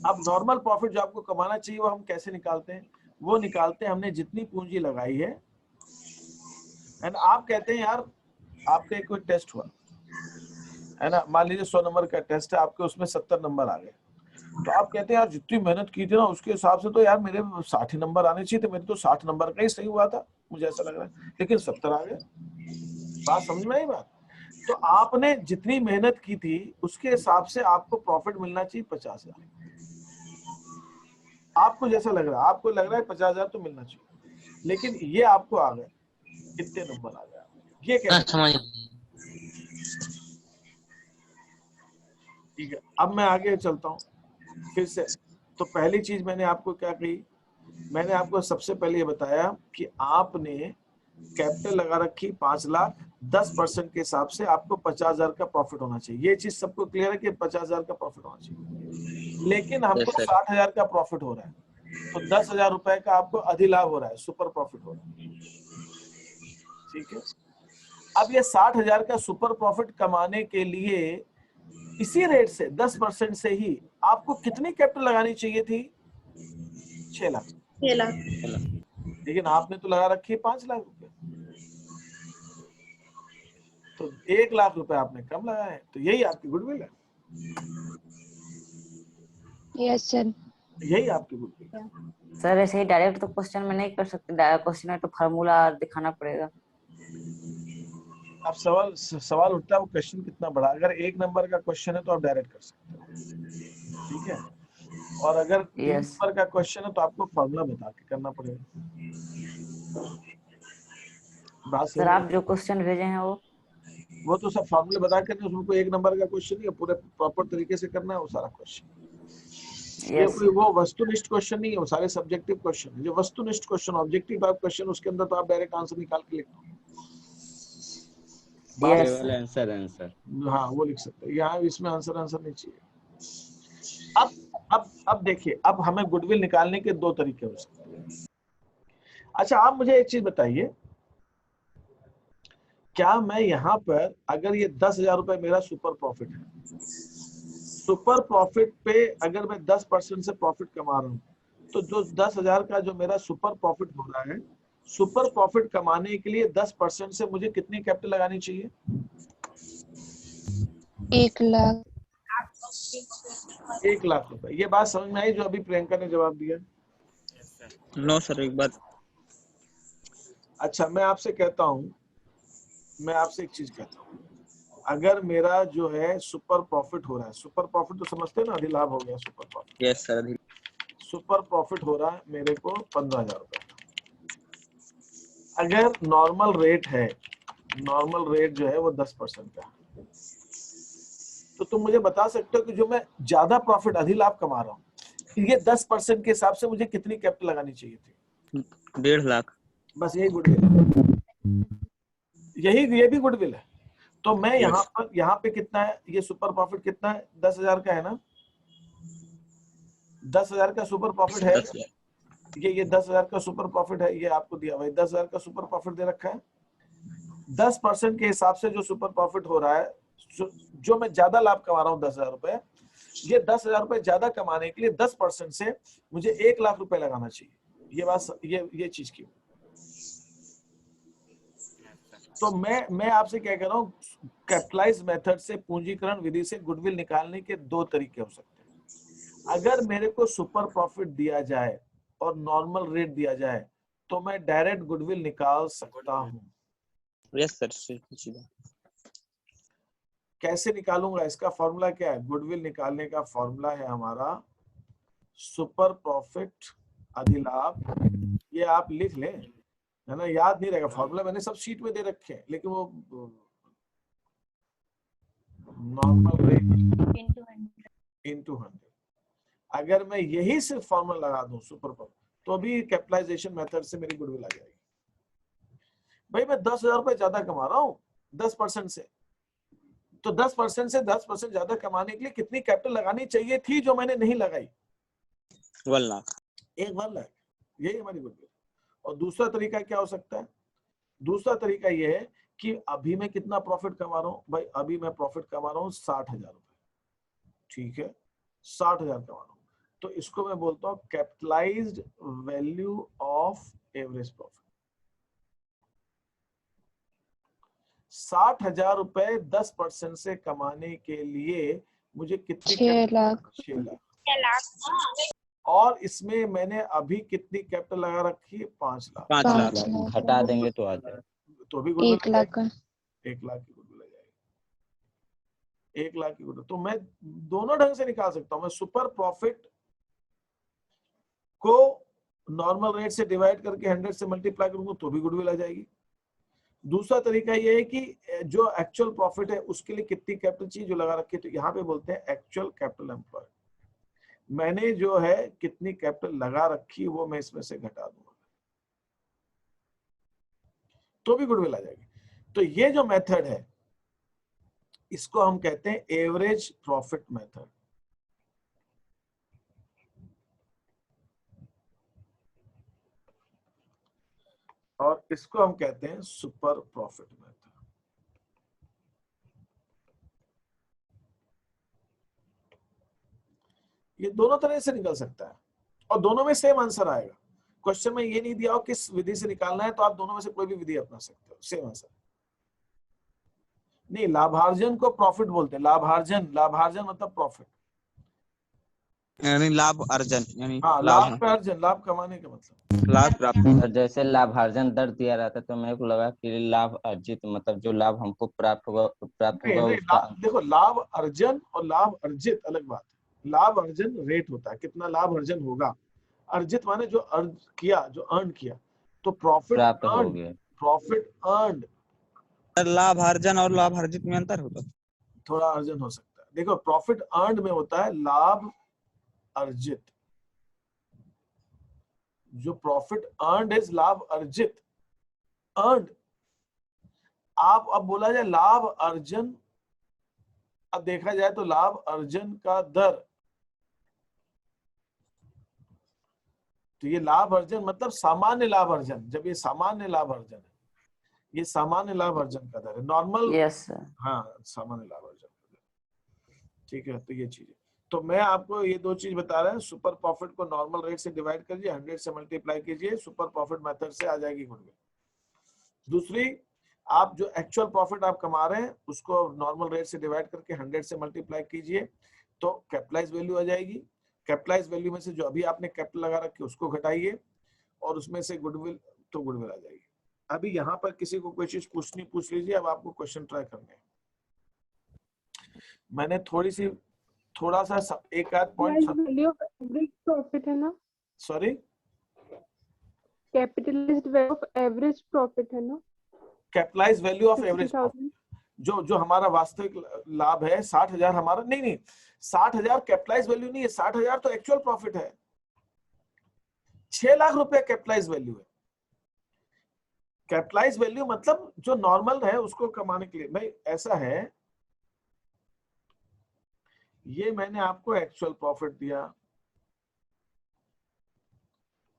अब नॉर्मल प्रॉफिट जो आपको कमाना चाहिए वो हम कैसे निकालते हैं? वो निकालते हैं हमने जितनी पूंजी लगाई है। एंड आप कहते हैं यार आपका कोई टेस्ट हुआ है ना, मान लीजिए 100 नंबर का टेस्ट है, आपके उसमें 70 नंबर आ गए, तो आप कहते हैं यार जितनी मेहनत की थी ना उसके हिसाब से तो यार मेरे 60 नंबर आने चाहिए थे, मेरे तो 60 नंबर का ही सही हुआ था, मुझे ऐसा लग रहा है, लेकिन 70 आ गए। बात समझ में आई बात? तो आपने जितनी मेहनत की थी उसके हिसाब से आपको प्रॉफिट मिलना चाहिए 50,000। आपको जैसा लग रहा है, आपको लग रहा है 50,000 तो मिलना चाहिए, लेकिन ये आपको आ गए, इतने नंबर आ गए। ये क्या? ठीक है। अब मैं आगे चलता हूँ फिर से। तो पहली चीज मैंने आपको क्या कही, मैंने आपको सबसे पहले ये बताया कि आपने कैपिटल लगा रखी 5 लाख, 10% के हिसाब से आपको 50,000 का प्रॉफिट होना चाहिए। ये चीज सबको क्लियर है कि 50,000 का प्रॉफिट होना चाहिए, लेकिन हमको 60,000 का प्रॉफिट हो रहा है, तो 10,000 रुपए का आपको अधिलाभ हो रहा है, सुपर प्रॉफिट हो रहा है। ठीक है। अब ये 60,000 का सुपर प्रॉफिट कमाने के लिए इसी रेट से 10% से ही आपको कितनी कैपिटल लगानी चाहिए थी? 6 लाख। 6 लाख। लेकिन आपने तो लगा रखी है 5 लाख रुपए, तो 1 लाख रुपए आपने कम लगाए, तो यही आपकी गुडविल है। Yes sir. यही आपकी गुडविल है। सर ऐसे ही डायरेक्ट तो क्वेश्चन में नहीं कर सकते, क्वेश्चन में तो फार्मूला दिखाना पड़ेगा। अब सवाल उठता है वो क्वेश्चन कितना बड़ा। अगर 1 नंबर का क्वेश्चन है तो आप डायरेक्ट कर सकते हो, ठीक है। और अगर 3 नंबर का क्वेश्चन है तो आपको फॉर्मूला बता के करना पड़ेगा। सर आप जो क्वेश्चन भेजे हैं वो तो सब फॉर्मूले बता के, उसमें कोई 1 नंबर का क्वेश्चन नहीं है, पूरे प्रॉपर तरीके से करना है वो सारा क्वेश्चन। ये कोई वो वस्तुनिष्ठ क्वेश्चन नहीं है, वो सारे सब्जेक्टिव क्वेश्चन है। जो वस्तुनिष्ठ क्वेश्चन, ऑब्जेक्टिव टाइप क्वेश्चन, उसके अंदर तो आप डायरेक्ट आंसर निकाल के लिख दो। आंसर हाँ वो लिख सकते हैं, यहाँ इसमें आंसर नहीं चाहिए। अब देखिए, अब हमें गुडविल निकालने के दो तरीके हो सकते हैं। अच्छा, आप मुझे एक चीज बताइए, क्या मैं यहाँ पर अगर ये 10,000 रुपए मेरा सुपर प्रॉफिट है, सुपर प्रॉफिट पे अगर मैं 10% से प्रॉफिट कमा रहा हूँ, तो जो 10,000 का जो मेरा सुपर प्रॉफिट हो रहा है, सुपर प्रॉफिट कमाने के लिए 10% से मुझे कितनी कैपिटल लगानी चाहिए? 1 लाख। 1 लाख रुपए। ये बात समझ में आई जो अभी प्रियंका ने जवाब दिया? नो सर, एक बात। अच्छा, मैं आपसे कहता हूँ, मैं आपसे एक चीज कहता हूँ, अगर मेरा जो है सुपर प्रॉफिट हो रहा है, सुपर प्रॉफिट तो समझते हैं ना, अधिलाभ हो गया super profit. Yes sir. Super profit हो रहा है मेरे को 15,000 रुपए। अगर नॉर्मल रेट है, नॉर्मल रेट जो है वो 10% का, तो तुम मुझे बता सकते हो कि जो मैं ज्यादा प्रॉफिट अधिलाभ कमा रहा हूँ, ये 10% के हिसाब से मुझे कितनी कैपिटल लगानी चाहिए थी? 1.5 लाख। बस यही गुडविल, ये भी गुडविल है। तो मैं यहाँ पे कितना है, ये सुपर प्रॉफिट कितना है? 10,000 का है ना, 10,000 का सुपर प्रॉफिट है। ये 10,000 का सुपर प्रॉफिट है, ये आपको दिया भाई, 10,000 का सुपर प्रॉफिट दे रखा है। 10% के हिसाब से जो सुपर प्रॉफिट हो रहा है, जो मैं ज्यादा लाभ कमा रहा हूँ 10,000 रुपए, ये 10,000 रुपए ज्यादा कमाने के लिए 10% से मुझे 1 लाख रुपए लगाना चाहिए। ये बात, ये चीज की। तो मैं आपसे क्या कह रहा हूँ, कैपिटलाइज मेथड से, पूंजीकरण विधि से गुडविल निकालने के दो तरीके हो सकते हैं। अगर मेरे को सुपर प्रॉफिट दिया जाए और नॉर्मल रेट दिया जाए, तो मैं डायरेक्ट गुडविल निकाल सकता हूँ। Yes sir. कैसे निकालूंगा, इसका फॉर्मूला क्या है? गुडविल निकालने का फॉर्मूला है हमारा सुपर प्रॉफिट अधिलाभ। ये आप लिख लें, है ना, याद नहीं रहेगा फॉर्मूला, मैंने सब शीट में दे रखे हैं, लेकिन वो नॉर्मल रेट इनटू 100। अगर मैं यही सिर्फ फॉर्मूला लगा दूं सुपर प्रॉफिट, तो भी कैपिटलाइजेशन मेथड से मेरी गुडविल आ जाएगी। भाई मैं 10,000 रुपए ज्यादा कमा रहा हूँ 10% से, तो 10% से 10% ज्यादा कमाने के लिए कितनी कैपिटल लगानी चाहिए थी जो मैंने नहीं लगाई? 1 लाख। 1 लाख, यही हमारी गुडविल। और दूसरा तरीका क्या हो सकता है? दूसरा तरीका ये है कि अभी मैं कितना प्रॉफिट कमा रहा हूँ? भाई अभी मैं प्रॉफिट कमा रहा हूँ 60,000 रुपए, ठीक है, 60,000 कमा रहा हूँ, तो इसको मैं बोलता हूँ capitalised value of average profit. 60,000 रुपए 10% से कमाने के लिए मुझे कितनी? 6 लाख। 6 लाख। और इसमें मैंने अभी कितनी कैपिटल लगा रखी है? 5 लाख। 5 लाख घटा देंगे तो आ जाएगा। तो भी गुडविल 1 लाख का। 1 लाख की गुडविल आ जाएगी। 1 लाख की गुडविल तो मैं दोनों ढंग से निकाल सकता हूं। मैं सुपर प्रॉफिट को नॉर्मल रेट से डिवाइड करके 100 से मल्टीप्लाई करूंगा तो भी गुडविल आ जाएगी। दूसरा तरीका ये है कि जो एक्चुअल प्रॉफिट है उसके लिए कितनी कैपिटल चाहिए जो लगा रखी है, तो यहाँ पे बोलते हैं एक्चुअल कैपिटल एम्प्लॉयड। मैंने जो है कितनी कैपिटल लगा रखी वो मैं इसमें से घटा दूंगा तो भी गुडविल आ जाएगी। तो ये जो मेथड है इसको हम कहते हैं एवरेज प्रॉफिट मेथड। और इसको हम कहते हैं सुपर प्रॉफिट मेथड। ये दोनों तरह से निकल सकता है और दोनों में सेम आंसर आएगा। क्वेश्चन में ये नहीं दिया हो किस विधि से निकालना है, तो आप दोनों में से कोई भी विधि अपना सकते हो, सेम आंसर। नहीं, लाभार्जन को प्रॉफिट बोलते हैं। लाभार्जन, लाभार्जन मतलब प्रॉफिट, यानी लाभ अर्जन, यानी हाँ, लाभ का अर्जन, लाभ कमाने का मतलब लाभ प्राप्त। और जैसे लाभार्जन दर दिया रहता है तो मेरे को लगा कि लाभ अर्जित मतलब जो लाभ हमको प्राप्त होगा उसका। देखो, लाभ अर्जन और लाभ अर्जित अलग बात है। लाभ अर्जन रेट होता है, कितना लाभ अर्जन होगा। अर्जित माने जो अर्न किया, जो अर्न किया। तो प्रॉफिट प्राप्त हो गया। Profit earned. लाभ अर्जन और लाभ अर्जित में अंतर होता है? थोड़ा अर्जन हो सकता है। देखो, प्रॉफिट अर्नड में होता है लाभ अर्जित। जो प्रॉफिट अर्नड इज लाभ अर्जित, अर्नड। आप अब बोला जाए लाभ अर्जन, अब देखा जाए तो लाभ अर्जन का दर तो ये लाभ अर्जन मतलब सामान्य लाभ अर्जन, जब ये सामान्य लाभ अर्जन है, ये सामान्य लाभ अर्जन का दर है, नॉर्मल। Yes sir. हाँ, सामान्य लाभ अर्जन का दर। ठीक है, तो ये चीज है। तो मैं आपको ये दो चीज बता रहा हूँ, सुपर प्रॉफिट को नॉर्मल रेट से डिवाइड कीजिए, 100 से मल्टीप्लाई कीजिए, सुपर प्रॉफिट मेथड से आ जाएगी गुडविल। दूसरी, आप जो एक्चुअल प्रॉफिट आप कमा रहे हैं उसको नॉर्मल रेट से डिवाइड करके 100 से मल्टीप्लाई कीजिए तो कैपिटलाइज वैल्यू आ जाएगी। कैपिटलाइज वैल्यू में से जो अभी आपने कैपिटल लगा रखे उसको घटाइए और उसमें से गुडविल, तो गुडविल आ जाएगी। अभी यहाँ पर किसी को कोई चीज पूछनी पूछ लीजिए, अब आपको क्वेश्चन ट्राई करने हैं। मैंने थोड़ा सा एक आध point. Value of average profit है ना, sorry, capitalised value of average profit है ना, कैपिटलाइज वैल्यू ऑफ एवरेज, 60,000। जो हमारा वास्तविक लाभ है 60,000 हमारा, नहीं 60,000 कैपिटलाइज वैल्यू नहीं है, 60,000 तो एक्चुअल प्रॉफिट है। 6 लाख रुपए कैपिटलाइज वैल्यू है। कैपिटलाइज वैल्यू मतलब जो नॉर्मल है उसको कमाने के लिए, भाई ऐसा है, ये मैंने आपको एक्चुअल प्रॉफिट दिया,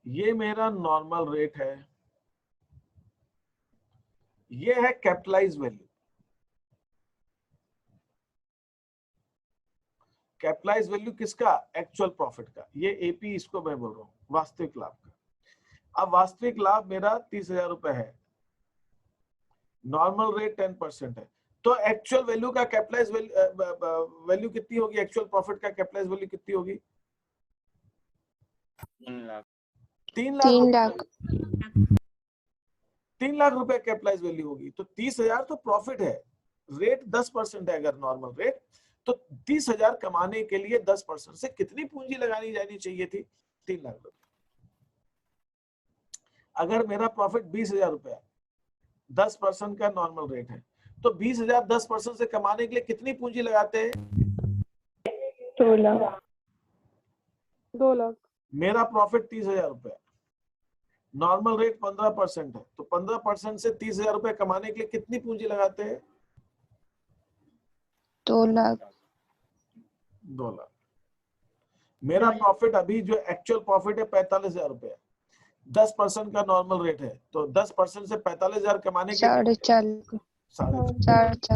ये मेरा नॉर्मल रेट है, ये है कैपिटलाइज वैल्यू। कैपिटलाइज वैल्यू किसका? एक्चुअल प्रॉफिट का। ये एपी, इसको मैं बोल रहा हूं वास्तविक लाभ का। अब वास्तविक लाभ मेरा 30,000 रुपए है, नॉर्मल रेट 10% है, तो एक्चुअल वैल्यू का कैपिटलाइज वैल्यू कितनी होगी? एक्चुअल प्रॉफिट का कैपिटलाइज वैल्यू कितनी होगी? 3 लाख। 3 लाख रुपए कैपिटलाइज वैल्यू होगी, तो 30,000 तो प्रॉफिट है, रेट 10% है अगर नॉर्मल रेट, तो 30,000 कमाने के लिए 10% से कितनी पूंजी लगानी जानी चाहिए थी? 3 लाख रुपए। अगर मेरा प्रॉफिट 20,000 रुपए है, 10% का नॉर्मल रेट है, तो 20,000 10% से कमाने के लिए कितनी पूंजी लगाते हैं? 2 लाख। 2 लाख। मेरा प्रॉफिट 30,000 रुपए है, नॉर्मल रेट 15% है, तो 15% से 30,000 रुपए कमाने के लिए कितनी पूंजी लगाते हैं? 2 लाख। 2 लाख। मेरा प्रॉफिट अभी जो एक्चुअल प्रॉफिट है 45,000 रुपए है, 10% का नॉर्मल रेट है, तो 10% से 45,000 कमाने के 4.5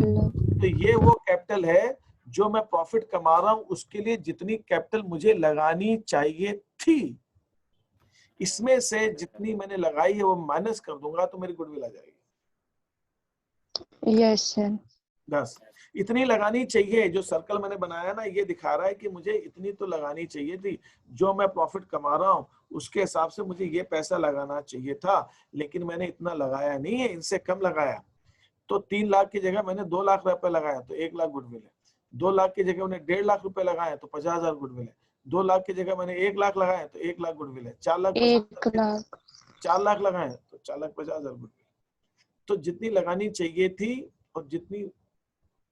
लाख। तो ये वो कैपिटल है जो मैं प्रॉफिट कमा रहा हूं, उसके लिए जितनी कैपिटल मुझे लगानी चाहिए थी, इसमें से जितनी मैंने लगाई है वो माइनस कर दूंगा तो मेरी गुडविल आ जाएगी। Yes sir. बस इतनी लगानी चाहिए। जो सर्कल मैंने बनाया ना, ये दिखा रहा है कि मुझे इतनी तो लगानी चाहिए थी, जो मैं प्रॉफिट कमा रहा हूँ उसके हिसाब से मुझे ये पैसा लगाना चाहिए था, लेकिन मैंने इतना लगाया नहीं है, इनसे कम लगाया। तो 3 लाख की जगह मैंने 2 लाख रुपए लगाया तो 1 लाख गुडविल है। 2 लाख की जगह मैंने 1.5 लाख रुपए लगाया तो 50,000 गुडविल है। 2 लाख की जगह मैंने 1 लाख लगाया तो 1 लाख गुडविल है। 4 लाख 4 लाख लगाए तो 4,50,000 गुडविल। तो जितनी लगानी चाहिए थी और जितनी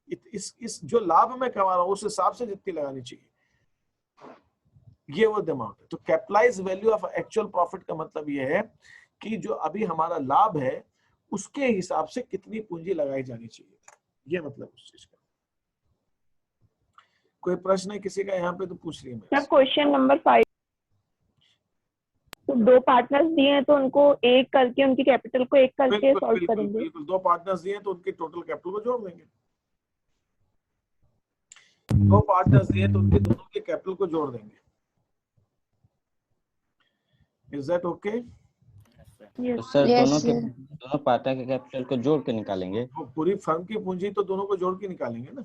इस जो लाभ मैं कमा रहा हूं उस हिसाब से जितनी लगानी चाहिए, ये वो अमाउंट है। तो capitalise value of actual profit का मतलब ये है कि जो अभी हमारा लाभ है उसके हिसाब से कितनी पूंजी लगाई जानी चाहिए, ये मतलब उस चीज का। कोई प्रश्न है किसी का यहाँ पे? तो पूछ रही है। क्वेश्चन नंबर 5, तो 2 पार्टनर्स दिए हैं तो उनको एक करके उनकी कैपिटल को एक करके सॉल्व करेंगे। बिल्कुल 2 पार्टनर्स दिए तो उनके टोटल कैपिटल को जोड़ देंगे। 2 पार्टनर्स दिए तो उनके दोनों के कैपिटल को जोड़ देंगे। Is that okay? तो सर दोनों पार्टनर के कैपिटल को जोड़ के निकालेंगे? तो पूरी फर्म की पूंजी तो दोनों को जोड़ के निकालेंगे ना।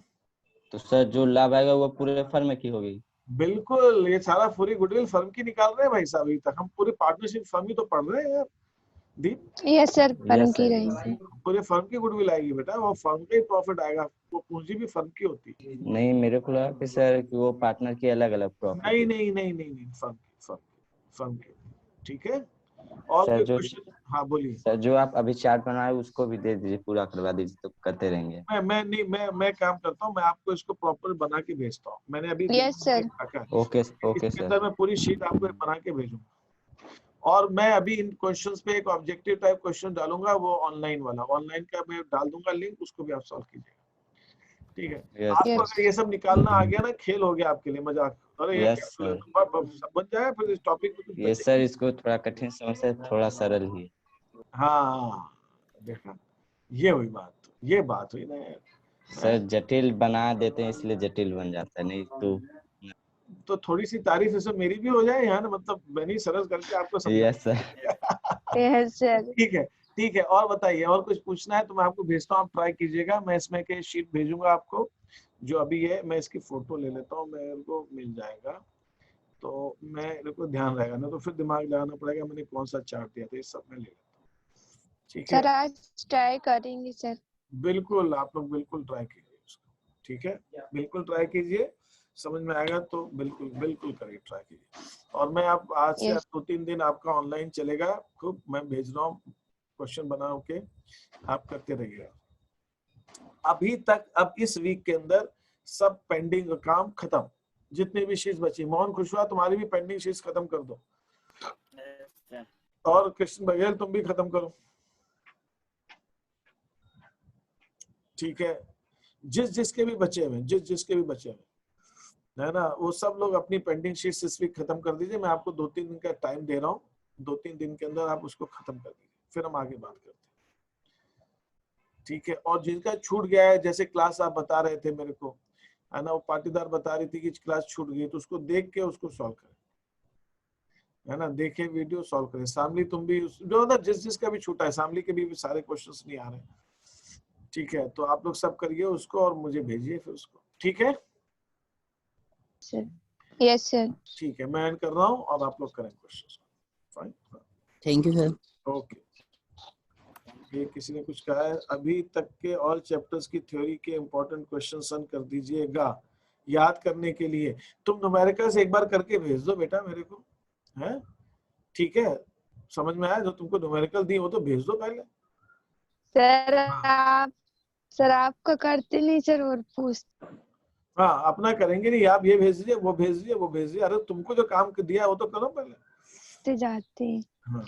तो सर जो लाभ आएगा वो पूरे फर्म की होगी? बिल्कुल, ये सारा पूरी गुडविल फर्म की निकाल रहे हैं भाई साहब। अभी तक हम पूरी पार्टनरशिप फर्म ही तो पढ़ रहे हैं यार दीप। यस सर, फर्म की रहेगी। पूरे फर्म की गुडविल आएगी बेटा, वो फर्म का ही प्रॉफिट आएगा, वो पूंजी भी फर्म की होती है। नहीं, मेरे को लगा कि सर कि वो पार्टनर की अलग अलग प्रॉफिट। नहीं, फर्म की। ठीक है। और सर जो हाँ बोलिए सर, जो आप अभी चार्ट बनाए उसको भी दे दीजिए, पूरा करवा दीजिए, तो करते रहेंगे। मैं काम करता हूँ, मैं आपको इसको प्रॉपर बना के भेजता हूँ। मैंने अभी यस सर। ओके सर, मैं पूरी शीट आपको बना के भेजूंगा। और मैं अभी इन क्वेश्चंस पे एक ऑब्जेक्टिव टाइप क्वेश्चन डालूंगा, वो ऑनलाइन वाला, ऑनलाइन का मैं डाल दूंगा लिंक, उसको भी आप सॉल्व कीजिएगा। ठीक है। यस आपको अगर ये सब निकालना आ गया ना, खेल हो गया आपके लिए, मजाक। अरे ये यस क्या सर। सब बन जाएगा फिर इस टॉपिक पे कुछ ये बचेगा। सर इसको थोड़ा कठिन समस्या, थोड़ा सरल ही। हाँ देखा, ये हुई बात, ये बात हुई ना यार। सर जटिल बना देते हैं इसलिए जटिल बन जाता है, नहीं तो थोड़ी सी तारीफ इसमें मेरी भी हो जाए यार, मतलब मैंने सरल करके आपको समझा। Yes sir. Yes sir. ठीक है ठीक है। और बताइए, और कुछ पूछना है तो मैं आपको भेजता हूँ, आप ट्राई कीजिएगा। मैं इसमें के शीट भेजूंगा आपको जो अभी है, मैं इसकी फोटो ले लेता हूँ, मेरे को मिल जाएगा तो मेरे को ध्यान रहेगा ना, तो फिर दिमाग लगाना पड़ेगा मैंने कौन सा चार्ट दिया था, ये सब मैं ले लेता हूँ। ठीक है सर आज ट्राई करेंगे सर। बिल्कुल, आप लोग बिल्कुल ट्राई कीजिए उसको, ठीक है, बिल्कुल ट्राई कीजिए, समझ में आएगा तो बिल्कुल बिल्कुल करिए, ट्राई कीजिए। और मैं आप आज से 2-3 दिन आपका ऑनलाइन चलेगा, खूब मैं भेज रहा हूँ क्वेश्चन बना के, आप करते रहिएगा। अभी तक अब इस वीक के अंदर सब पेंडिंग काम खत्म, जितनी भी शीट्स बची। मोहन खुशवा तुम्हारी भी पेंडिंग शीट्स खत्म कर दो, और कृष्ण बघेल तुम भी खत्म करो, ठीक है। जिसके भी बचे हुए, जिसके भी बचे हुए है ना, वो सब लोग अपनी पेंडिंग शीट्स इस वीक खत्म कर दीजिए। मैं आपको 2-3 दिन का टाइम दे रहा हूँ, 2-3 दिन के अंदर आप उसको खत्म कर दीजिए, फिर हम आगे बात करते हैं, ठीक है। और जिनका छूट गया है, जैसे क्लास आप बता रहे थे मेरे को, है ना, वो पाटीदार बता रही थी कि क्लास छूट गई, तो उसको देख के उसको सॉल्व करें, है ना, देखे वीडियो सॉल्व करें। शामली तुम भी जो ना, जिसका भी छूटा है, शामली के भी सारे क्वेश्चंस नहीं आ रहे, ठीक है, तो आप लोग सब करिए उसको और मुझे भेजिए फिर उसको, ठीक है सर। Yes sir. ठीक है, मैं एंड कर रहा हूँ और आप लोग करें questions. Fine, thank you sir. Okay. ये किसी ने कुछ कहा है, अभी तक के ऑल चैप्टर्स की थ्योरी के इंपॉर्टेंट क्वेश्चन सन कर दीजिएगा याद करने के लिए। तुम न्यूमेरिकल्स एक बार करके भेज दो बेटा मेरे को, है, ठीक है, समझ में आया, जो तुमको न्यूमेरिकल दी वो तो भेज दो पहले। सर आपका करते नहीं सर, और पूछ। हाँ अपना करेंगे नहीं, आप ये भेज दीजिए, वो भेज दीजिए, वो भेज दीजिए, अरे तुमको जो काम दिया है वो तो करो पहले। जाते हैं। हाँ